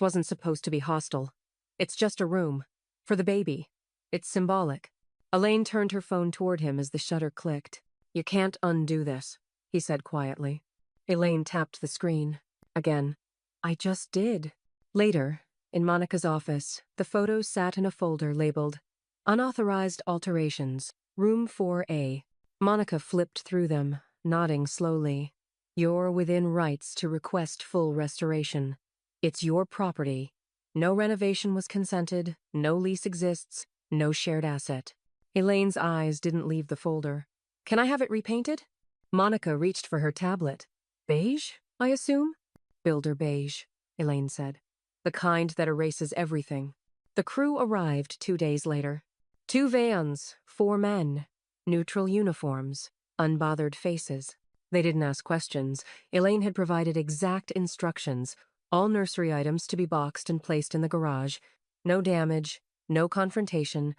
wasn't supposed to be hostile. It's just a room. For the baby. It's symbolic. Elaine turned her phone toward him as the shutter clicked. You can't undo this, he said quietly. Elaine tapped the screen. Again. I just did. Later, in Monica's office, the photos sat in a folder labeled Unauthorized Alterations, Room 4A. Monica flipped through them, nodding slowly. You're within rights to request full restoration. It's your property. No renovation was consented, no lease exists, no shared asset. Elaine's eyes didn't leave the folder. Can I have it repainted? Monica reached for her tablet. Beige, I assume? Builder beige, Elaine said. The kind that erases everything. The crew arrived 2 days later. 2 vans, 4 men, neutral uniforms, unbothered faces. They didn't ask questions. Elaine had provided exact instructions, all nursery items to be boxed and placed in the garage. No damage, no confrontation,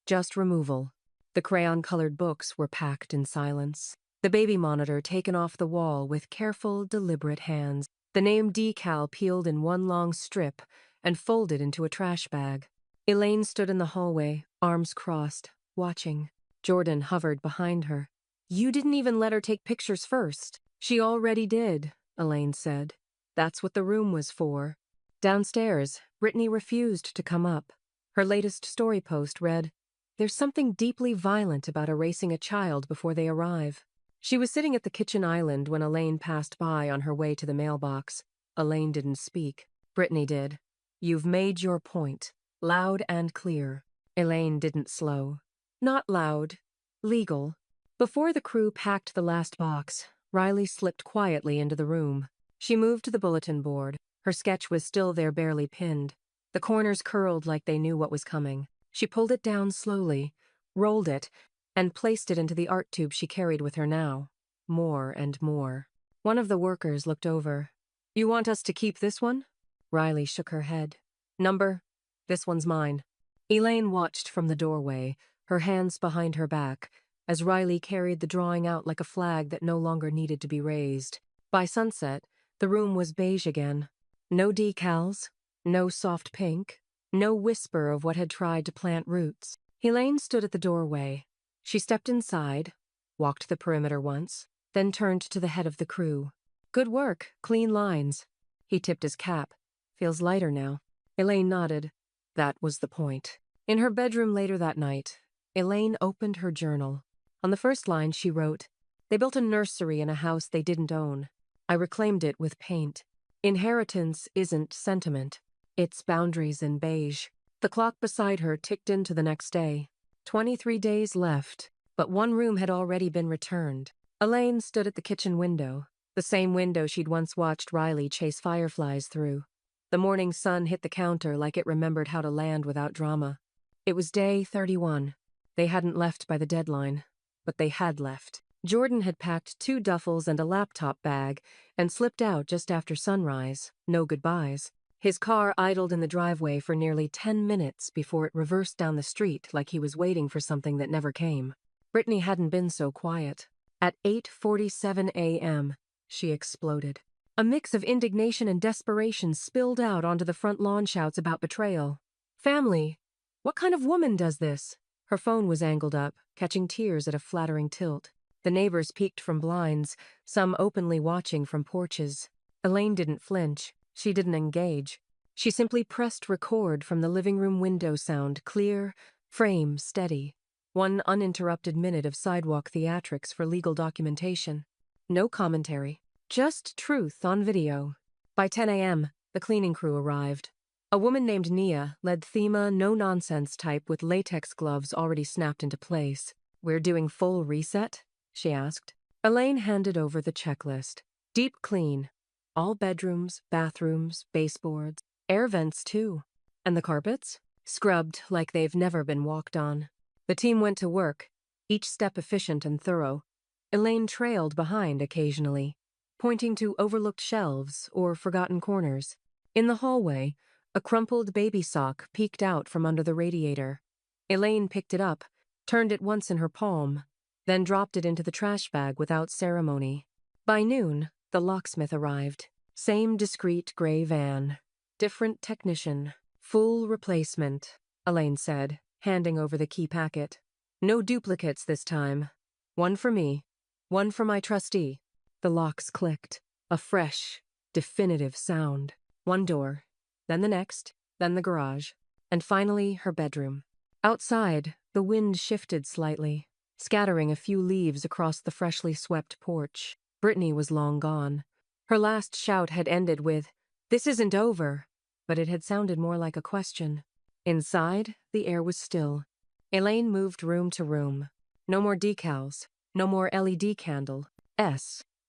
just removal. The crayon-colored books were packed in silence. The baby monitor taken off the wall with careful, deliberate hands. The name decal peeled in one long strip and folded into a trash bag. Elaine stood in the hallway, arms crossed, watching. Jordan hovered behind her. You didn't even let her take pictures first. She already did, Elaine said. That's what the room was for. Downstairs, Brittany refused to come up. Her latest story post read, There's something deeply violent about erasing a child before they arrive. She was sitting at the kitchen island when Elaine passed by on her way to the mailbox. Elaine didn't speak. Brittany did. You've made your point. Loud and clear. Elaine didn't slow. Not loud. Legal. Before the crew packed the last box, Riley slipped quietly into the room. She moved to the bulletin board. Her sketch was still there, barely pinned. The corners curled like they knew what was coming. She pulled it down slowly, rolled it, and placed it into the art tube she carried with her now. More and more. One of the workers looked over. You want us to keep this one? Riley shook her head. Number? This one's mine. Elaine watched from the doorway, her hands behind her back, as Riley carried the drawing out like a flag that no longer needed to be raised. By sunset, the room was beige again. No decals, no soft pink, no whisper of what had tried to plant roots. Elaine stood at the doorway. She stepped inside, walked the perimeter once, then turned to the head of the crew. Good work, clean lines. He tipped his cap. Feels lighter now. Elaine nodded. That was the point. In her bedroom later that night, Elaine opened her journal. On the first line, she wrote, "They built a nursery in a house they didn't own. I reclaimed it with paint. Inheritance isn't sentiment. It's boundaries in beige." The clock beside her ticked into the next day. 23 days left, but one room had already been returned. Elaine stood at the kitchen window, the same window she'd once watched Riley chase fireflies through. The morning sun hit the counter like it remembered how to land without drama. It was day 31. They hadn't left by the deadline, but they had left. Jordan had packed 2 duffels and a laptop bag and slipped out just after sunrise. No goodbyes. His car idled in the driveway for nearly 10 minutes before it reversed down the street like he was waiting for something that never came. Brittany hadn't been so quiet. At 8:47 a.m., she exploded. A mix of indignation and desperation spilled out onto the front lawn, shouts about betrayal. "Family! What kind of woman does this?" Her phone was angled up, catching tears at a flattering tilt. The neighbors peeked from blinds, some openly watching from porches. Elaine didn't flinch. She didn't engage. She simply pressed record from the living room window, sound clear, frame steady. 1 uninterrupted minute of sidewalk theatrics for legal documentation. No commentary. Just truth on video. By 10 a.m., the cleaning crew arrived. A woman named Nia led Thema no-nonsense type with latex gloves already snapped into place. "We're doing full reset?" she asked. Elaine handed over the checklist. Deep clean. All bedrooms, bathrooms, baseboards, air vents too. And the carpets? Scrubbed like they've never been walked on. The team went to work, each step efficient and thorough. Elaine trailed behind occasionally, pointing to overlooked shelves or forgotten corners. In the hallway, a crumpled baby sock peeked out from under the radiator. Elaine picked it up, turned it once in her palm, then dropped it into the trash bag without ceremony. By noon, the locksmith arrived. Same discreet gray van. Different technician. Full replacement, Elaine said, handing over the key packet. "No duplicates this time. 1 for me, 1 for my trustee." The locks clicked. A fresh, definitive sound. 1 door, then the next, then the garage, and finally her bedroom. Outside, the wind shifted slightly, scattering a few leaves across the freshly swept porch. Brittany was long gone. Her last shout had ended with, "This isn't over," but it had sounded more like a question. Inside, the air was still. Elaine moved room to room. No more decals, no more LED candle,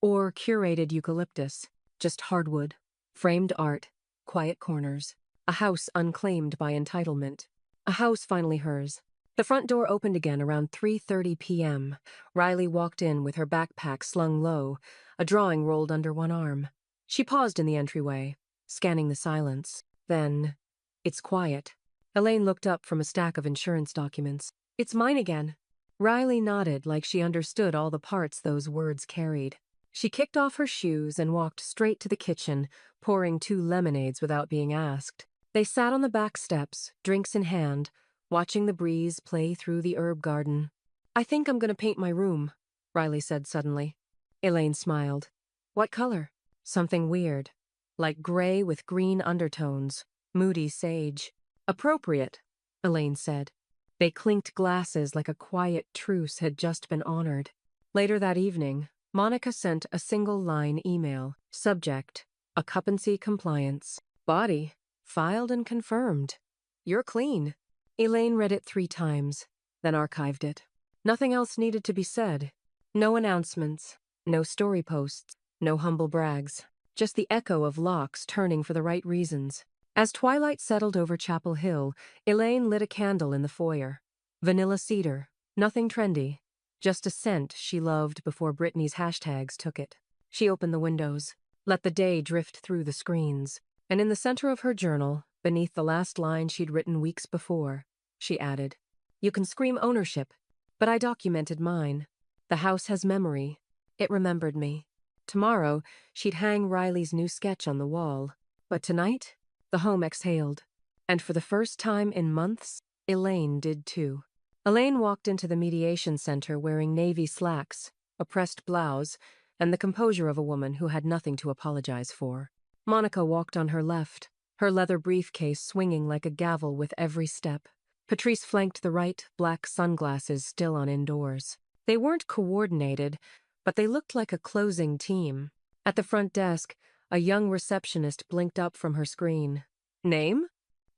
or curated eucalyptus, just hardwood, framed art, quiet corners. A house unclaimed by entitlement. A house finally hers. The front door opened again around 3:30 p.m. Riley walked in with her backpack slung low, a drawing rolled under one arm. She paused in the entryway, scanning the silence. Then, "It's quiet." Elaine looked up from a stack of insurance documents. "It's mine again." Riley nodded like she understood all the parts those words carried. She kicked off her shoes and walked straight to the kitchen, pouring 2 lemonades without being asked. They sat on the back steps, drinks in hand, watching the breeze play through the herb garden. "I think I'm going to paint my room," Riley said suddenly. Elaine smiled. "What color?" "Something weird. Like gray with green undertones. Moody sage." "Appropriate," Elaine said. They clinked glasses like a quiet truce had just been honored. Later that evening, Monica sent a single-line email. Subject, occupancy compliance. Body, filed and confirmed. "You're clean." Elaine read it 3 times, then archived it. Nothing else needed to be said. No announcements, no story posts, no humble brags. Just the echo of locks turning for the right reasons. As twilight settled over Chapel Hill, Elaine lit a candle in the foyer. Vanilla cedar, nothing trendy, just a scent she loved before Brittany's hashtags took it. She opened the windows, let the day drift through the screens, and in the center of her journal, beneath the last line she'd written weeks before, she added, "You can scream ownership, but I documented mine. The house has memory. It remembered me." Tomorrow, she'd hang Riley's new sketch on the wall. But tonight, the home exhaled. And for the first time in months, Elaine did too. Elaine walked into the mediation center wearing navy slacks, a pressed blouse, and the composure of a woman who had nothing to apologize for. Monica walked on her left, her leather briefcase swinging like a gavel with every step. Patrice flanked the right, black sunglasses still on indoors. They weren't coordinated, but they looked like a closing team. At the front desk, a young receptionist blinked up from her screen. Name?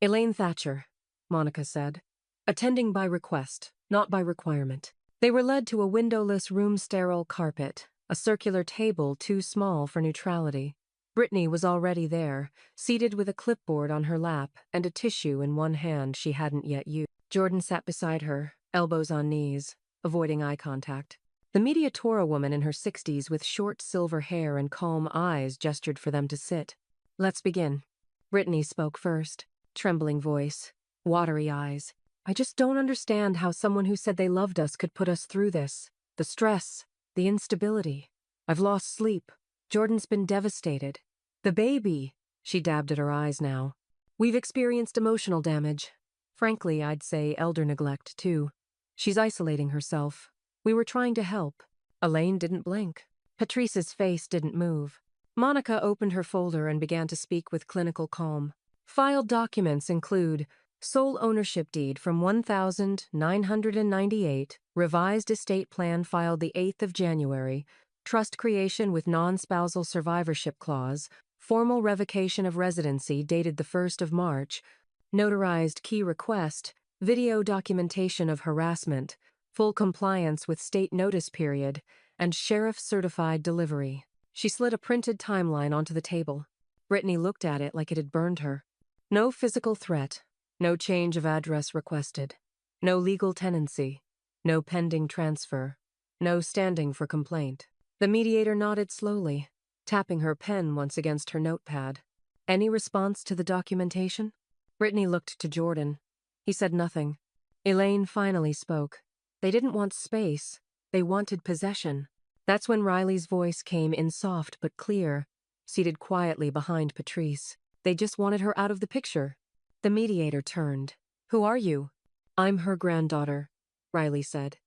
Elaine Thatcher, Monica said. Attending by request, not by requirement. They were led to a windowless room-sterile carpet, a circular table too small for neutrality. Brittany was already there, seated with a clipboard on her lap and a tissue in one hand she hadn't yet used. Jordan sat beside her, elbows on knees, avoiding eye contact. The mediatora woman in her 60s with short silver hair and calm eyes gestured for them to sit. Let's begin. Brittany spoke first, trembling voice, watery eyes. I just don't understand how someone who said they loved us could put us through this. The stress, the instability. I've lost sleep. Jordan's been devastated. The baby, she dabbed at her eyes now. We've experienced emotional damage. Frankly, I'd say elder neglect, too. She's isolating herself. We were trying to help. Elaine didn't blink. Patrice's face didn't move. Monica opened her folder and began to speak with clinical calm. Filed documents include sole ownership deed from 1998, revised estate plan filed the 8th of January, trust creation with non-spousal survivorship clause, formal revocation of residency dated the 1st of March, notarized key request, video documentation of harassment, full compliance with state notice period, and sheriff-certified delivery. She slid a printed timeline onto the table. Brittany looked at it like it had burned her. No physical threat. No change of address requested. No legal tenancy. No pending transfer. No standing for complaint. The mediator nodded slowly, tapping her pen once against her notepad. Any response to the documentation? Brittany looked to Jordan. He said nothing. Elaine finally spoke. They didn't want space. They wanted possession. That's when Riley's voice came in soft but clear, seated quietly behind Patrice. They just wanted her out of the picture. The mediator turned. Who are you? I'm her granddaughter, Riley said.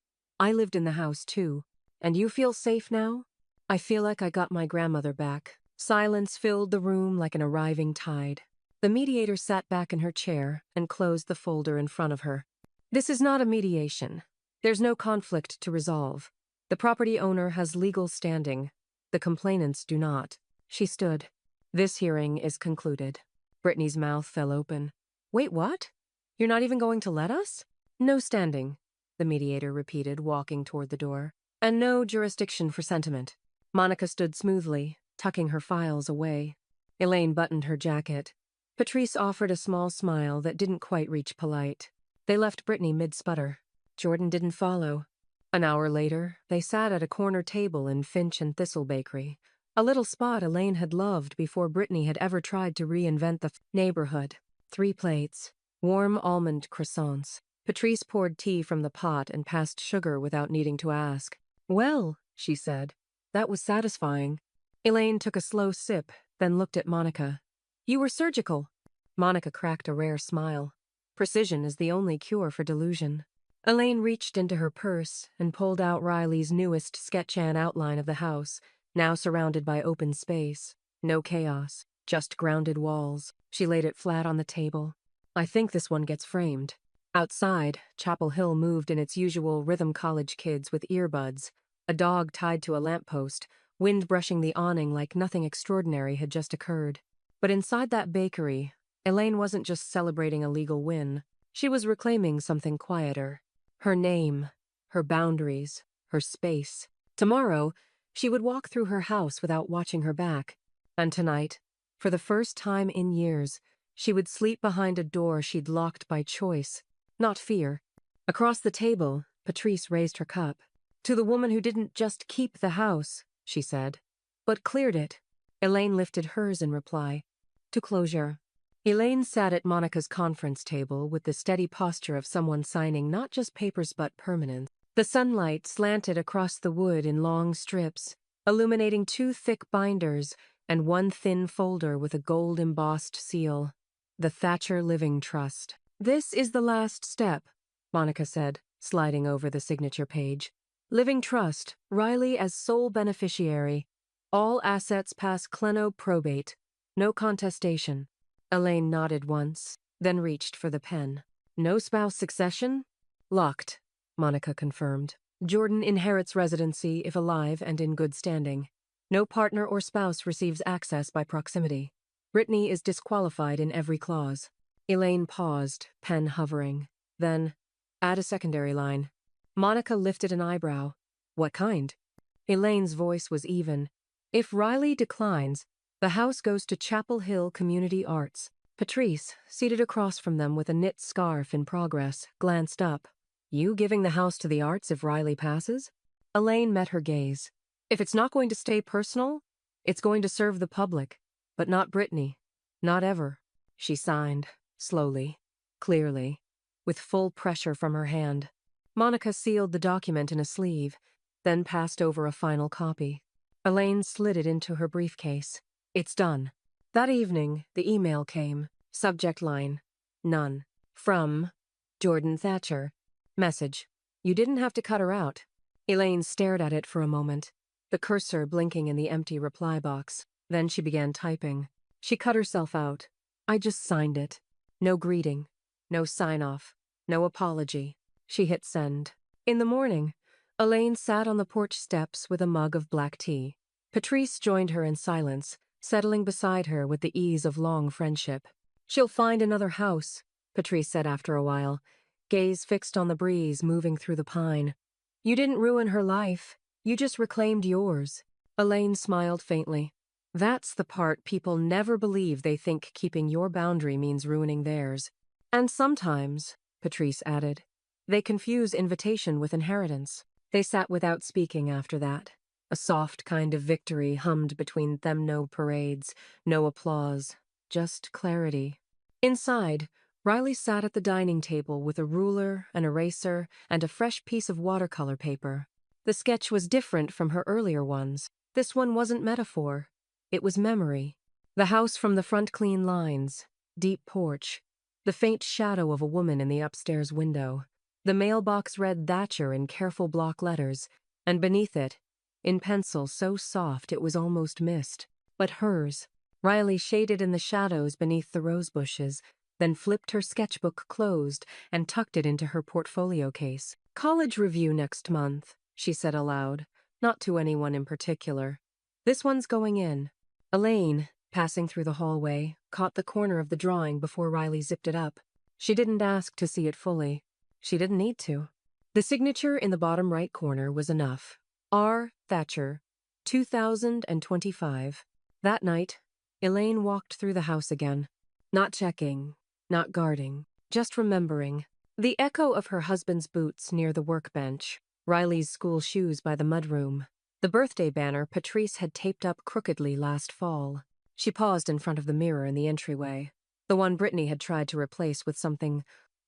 I lived in the house too. And you feel safe now? I feel like I got my grandmother back. Silence filled the room like an arriving tide. The mediator sat back in her chair and closed the folder in front of her. This is not a mediation. There's no conflict to resolve. The property owner has legal standing. The complainants do not. She stood. This hearing is concluded. Brittany's mouth fell open. Wait, what? You're not even going to let us? No standing, the mediator repeated, walking toward the door. And no jurisdiction for sentiment. Monica stood smoothly, tucking her files away. Elaine buttoned her jacket. Patrice offered a small smile that didn't quite reach polite. They left Brittany mid-sputter. Jordan didn't follow. An hour later, they sat at a corner table in Finch and Thistle Bakery, a little spot Elaine had loved before Brittany had ever tried to reinvent the neighborhood. 3 plates, warm almond croissants. Patrice poured tea from the pot and passed sugar without needing to ask. Well, she said, that was satisfying. Elaine took a slow sip, then looked at Monica. You were surgical. Monica cracked a rare smile. Precision is the only cure for delusion. Elaine reached into her purse and pulled out Riley's newest sketch-an outline of the house, now surrounded by open space. No chaos, just grounded walls. She laid it flat on the table. I think this one gets framed. Outside, Chapel Hill moved in its usual rhythm college kids with earbuds, a dog tied to a lamppost, wind brushing the awning like nothing extraordinary had just occurred. But inside that bakery, Elaine wasn't just celebrating a legal win. She was reclaiming something quieter. Her name, her boundaries, her space. Tomorrow, she would walk through her house without watching her back. And tonight, for the first time in years, she would sleep behind a door she'd locked by choice, not fear. Across the table, Patrice raised her cup. To the woman who didn't just keep the house, she said, but cleared it. Elaine lifted hers in reply. To closure. Elaine sat at Monica's conference table with the steady posture of someone signing not just papers but permanence. The sunlight slanted across the wood in long strips, illuminating 2 thick binders and 1 thin folder with a gold-embossed seal. The Thatcher Living Trust. This is the last step, Monica said, sliding over the signature page. Living Trust, Riley as sole beneficiary. All assets pass Kleno probate. No contestation. Elaine nodded once, then reached for the pen. No spouse succession? Locked, Monica confirmed. Jordan inherits residency if alive and in good standing. No partner or spouse receives access by proximity. Brittany is disqualified in every clause. Elaine paused, pen hovering. Then, add a secondary line. Monica lifted an eyebrow. What kind? Elaine's voice was even. If Riley declines, the house goes to Chapel Hill Community Arts. Patrice, seated across from them with a knit scarf in progress, glanced up. You giving the house to the arts if Riley passes? Elaine met her gaze. If it's not going to stay personal, it's going to serve the public. But not Brittany. Not ever. She signed, slowly, clearly, with full pressure from her hand. Monica sealed the document in a sleeve, then passed over a final copy. Elaine slid it into her briefcase. It's done. That evening, the email came. Subject line. None. From Jordan Thatcher. Message. You didn't have to cut her out. Elaine stared at it for a moment, the cursor blinking in the empty reply box. Then she began typing. She cut herself out. I just signed it. No greeting. No sign-off. No apology. She hit send. In the morning, Elaine sat on the porch steps with a mug of black tea. Patrice joined her in silence, settling beside her with the ease of long friendship. She'll find another house, Patrice said after a while, gaze fixed on the breeze moving through the pine. You didn't ruin her life. You just reclaimed yours. Elaine smiled faintly. That's the part people never believe. They think keeping your boundary means ruining theirs. And sometimes, Patrice added, they confuse invitation with inheritance. They sat without speaking after that. A soft kind of victory hummed between them. No parades, no applause, just clarity. Inside, Riley sat at the dining table with a ruler, an eraser, and a fresh piece of watercolor paper. The sketch was different from her earlier ones. This one wasn't metaphor. It was memory. The house from the front, clean lines, deep porch, the faint shadow of a woman in the upstairs window. The mailbox read Thatcher in careful block letters, and beneath it, in pencil so soft it was almost missed. But hers. Riley shaded in the shadows beneath the rose bushes, then flipped her sketchbook closed and tucked it into her portfolio case. College review next month, she said aloud, not to anyone in particular. This one's going in. Elaine, passing through the hallway, caught the corner of the drawing before Riley zipped it up. She didn't ask to see it fully. She didn't need to. The signature in the bottom right corner was enough. R. Thatcher, 2025. That night, Elaine walked through the house again. Not checking, not guarding, just remembering. The echo of her husband's boots near the workbench, Riley's school shoes by the mudroom, the birthday banner Patrice had taped up crookedly last fall. She paused in front of the mirror in the entryway, the one Brittany had tried to replace with something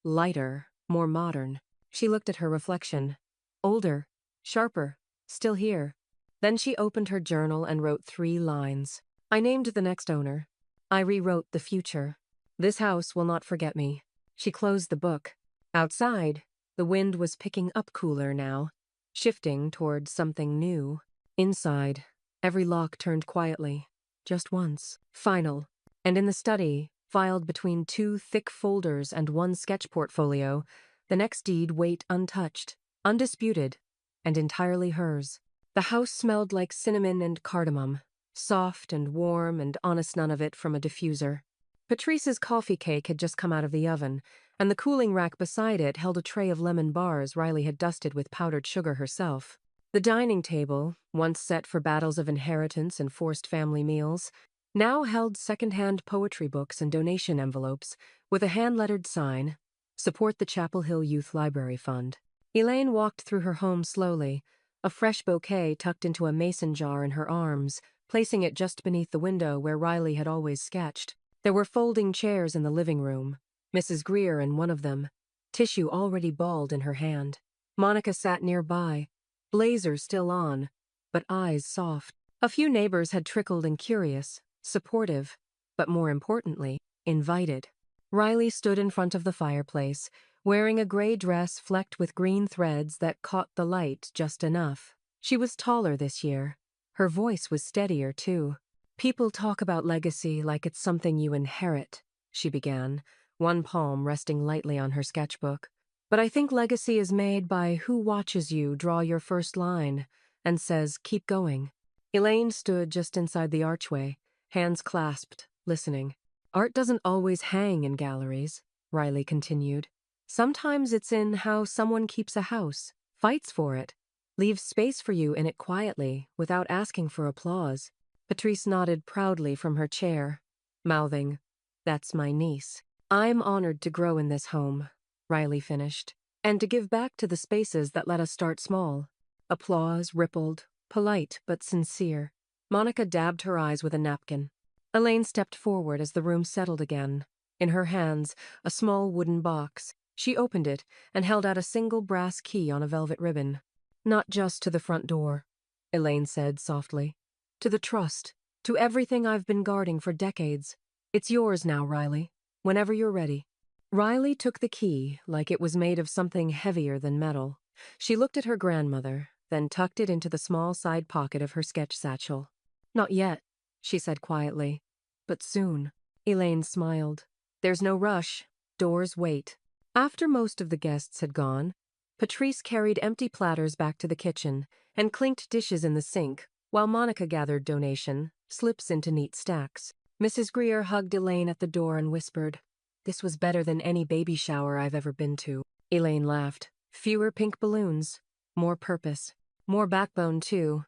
lighter, more modern. She looked at her reflection. Older, sharper, still here. Then she opened her journal and wrote 3 lines. I named the next owner. I rewrote the future. This house will not forget me. She closed the book. Outside, the wind was picking up cooler now, shifting toward something new. Inside, every lock turned quietly, just once. Final. And in the study, filed between 2 thick folders and 1 sketch portfolio, the next deed wait untouched, undisputed, and entirely hers. The house smelled like cinnamon and cardamom, soft and warm and honest, none of it from a diffuser. Patrice's coffee cake had just come out of the oven, and the cooling rack beside it held a tray of lemon bars Riley had dusted with powdered sugar herself. The dining table, once set for battles of inheritance and forced family meals, now held second-hand poetry books and donation envelopes with a hand-lettered sign, Support the Chapel Hill Youth Library Fund. Elaine walked through her home slowly, a fresh bouquet tucked into a mason jar in her arms, placing it just beneath the window where Riley had always sketched. There were folding chairs in the living room, Mrs. Greer in one of them, tissue already balled in her hand. Monica sat nearby, blazer still on, but eyes soft. A few neighbors had trickled in, curious, supportive, but more importantly, invited. Riley stood in front of the fireplace, wearing a gray dress flecked with green threads that caught the light just enough. She was taller this year. Her voice was steadier, too. People talk about legacy like it's something you inherit, she began, one palm resting lightly on her sketchbook. But I think legacy is made by who watches you draw your first line and says, keep going. Elaine stood just inside the archway, hands clasped, listening. Art doesn't always hang in galleries, Riley continued. Sometimes it's in how someone keeps a house, fights for it, leaves space for you in it quietly, without asking for applause. Patrice nodded proudly from her chair, mouthing, "That's my niece." "I'm honored to grow in this home," Riley finished, "and to give back to the spaces that let us start small." Applause rippled, polite but sincere. Monica dabbed her eyes with a napkin. Elaine stepped forward as the room settled again. In her hands, a small wooden box. She opened it and held out a single brass key on a velvet ribbon. "Not just to the front door," Elaine said softly. "To the trust, to everything I've been guarding for decades. It's yours now, Riley, whenever you're ready." Riley took the key like it was made of something heavier than metal. She looked at her grandmother, then tucked it into the small side pocket of her sketch satchel. "Not yet," she said quietly. "But soon." Elaine smiled. "There's no rush. Doors wait." After most of the guests had gone, Patrice carried empty platters back to the kitchen and clinked dishes in the sink, while Monica gathered donation slips into neat stacks. Mrs. Greer hugged Elaine at the door and whispered, "This was better than any baby shower I've ever been to." Elaine laughed. "Fewer pink balloons. More purpose. More backbone, too,"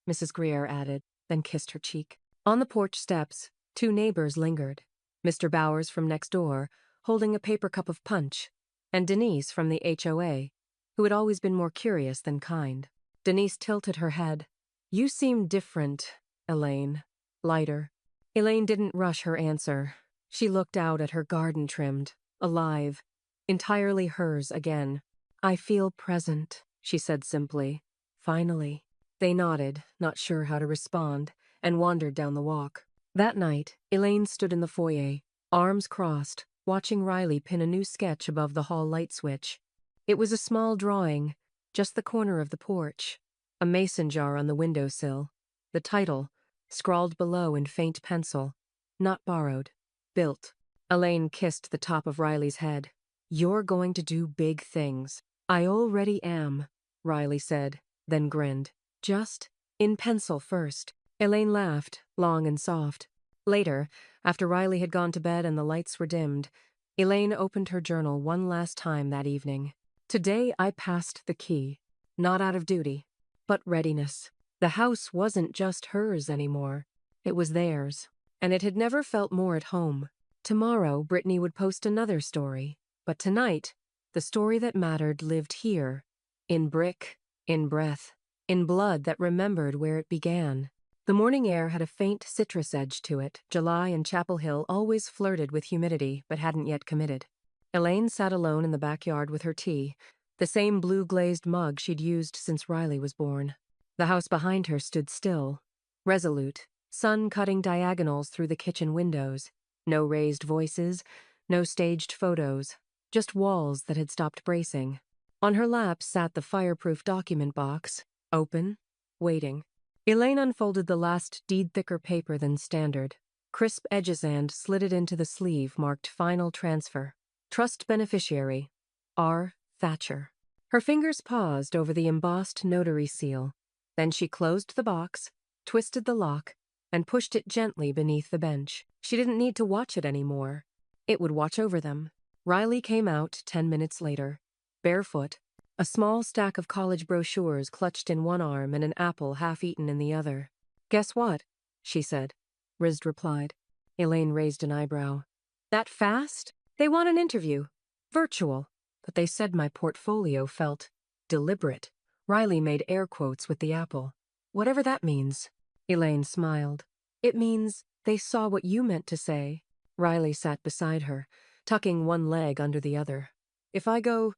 Mrs. Greer added, then kissed her cheek. On the porch steps, two neighbors lingered. Mr. Bowers from next door, holding a paper cup of punch, and Denise from the HOA, who had always been more curious than kind. Denise tilted her head. "You seem different, Elaine. Lighter." Elaine didn't rush her answer. She looked out at her garden trimmed, alive, entirely hers again. "I feel present," she said simply. "Finally." They nodded, not sure how to respond, and wandered down the walk. That night, Elaine stood in the foyer, arms crossed, watching Riley pin a new sketch above the hall light switch. It was a small drawing, just the corner of the porch, a mason jar on the windowsill. The title, scrawled below in faint pencil, "Not borrowed, built." Elaine kissed the top of Riley's head. "You're going to do big things." "I already am," Riley said, then grinned. "Just in pencil first." Elaine laughed, long and soft. Later, after Riley had gone to bed and the lights were dimmed, Elaine opened her journal one last time that evening. "Today I passed the key, not out of duty, but readiness." The house wasn't just hers anymore. It was theirs, and it had never felt more at home. Tomorrow, Brittany would post another story, but tonight, the story that mattered lived here, in brick, in breath, in blood that remembered where it began. The morning air had a faint citrus edge to it. July in Chapel Hill always flirted with humidity, but hadn't yet committed. Elaine sat alone in the backyard with her tea, the same blue-glazed mug she'd used since Riley was born. The house behind her stood still, resolute, sun cutting diagonals through the kitchen windows. No raised voices, no staged photos, just walls that had stopped bracing. On her lap sat the fireproof document box, open, waiting. Elaine unfolded the last deed-thicker paper than standard. Crisp edges and slid it into the sleeve marked Final Transfer. Trust Beneficiary, R. Thatcher. Her fingers paused over the embossed notary seal. Then she closed the box, twisted the lock, and pushed it gently beneath the bench. She didn't need to watch it anymore. It would watch over them. Riley came out 10 minutes later, barefoot, a small stack of college brochures clutched in one arm and an apple half-eaten in the other. "Guess what?" she said. Rizd replied. Elaine raised an eyebrow. "That fast? They want an interview. Virtual. But they said my portfolio felt deliberate." Riley made air quotes with the apple. "Whatever that means." Elaine smiled. "It means they saw what you meant to say." Riley sat beside her, tucking one leg under the other. "If I go,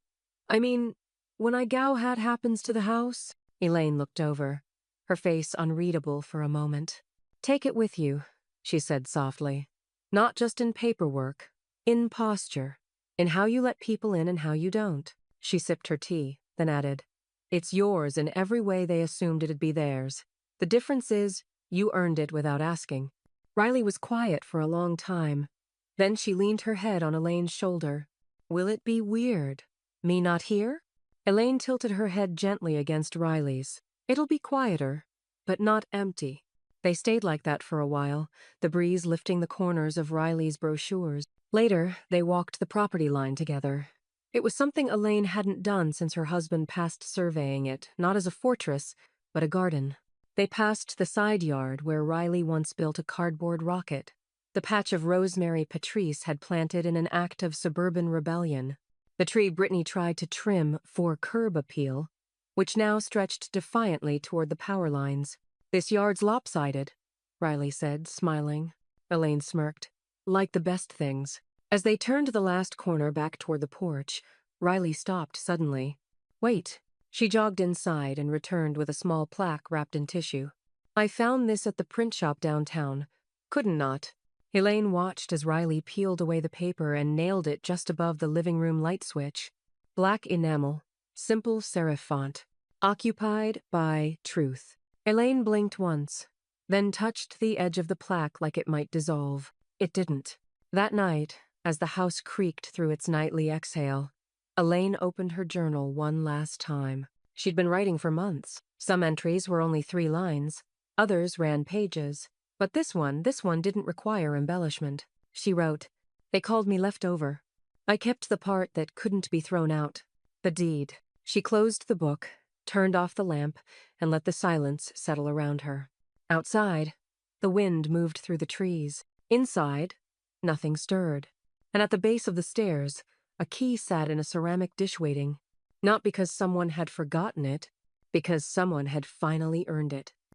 I mean, when I Gowhat happens to the house?" Elaine looked over, her face unreadable for a moment. "Take it with you," she said softly. "Not just in paperwork, in posture, in how you let people in and how you don't." She sipped her tea, then added, "It's yours in every way they assumed it'd be theirs. The difference is, you earned it without asking." Riley was quiet for a long time. Then she leaned her head on Elaine's shoulder. Will it be weird? Me not here? Elaine tilted her head gently against Riley's. It'll be quieter, but not empty. They stayed like that for a while, the breeze lifting the corners of Riley's brochures. Later, they walked the property line together. It was something Elaine hadn't done since her husband passed surveying it, not as a fortress, but a garden. They passed the side yard where Riley once built a cardboard rocket, the patch of rosemary Patrice had planted in an act of suburban rebellion, the tree Brittany tried to trim for curb appeal, which now stretched defiantly toward the power lines. This yard's lopsided, Riley said, smiling. Elaine smirked. Like the best things. As they turned the last corner back toward the porch, Riley stopped suddenly. Wait. She jogged inside and returned with a small plaque wrapped in tissue. I found this at the print shop downtown. Couldn't not. Elaine watched as Riley peeled away the paper and nailed it just above the living room light switch. Black enamel, simple serif font. Occupied by truth. Elaine blinked once, then touched the edge of the plaque like it might dissolve. It didn't. That night, as the house creaked through its nightly exhale, Elaine opened her journal one last time. She'd been writing for months. Some entries were only 3 lines. Others ran pages. But this one didn't require embellishment. She wrote, They called me leftover. I kept the part that couldn't be thrown out. The deed. She closed the book, turned off the lamp, and let the silence settle around her. Outside, the wind moved through the trees. Inside, nothing stirred. And at the base of the stairs, a key sat in a ceramic dish waiting. Not because someone had forgotten it, because someone had finally earned it.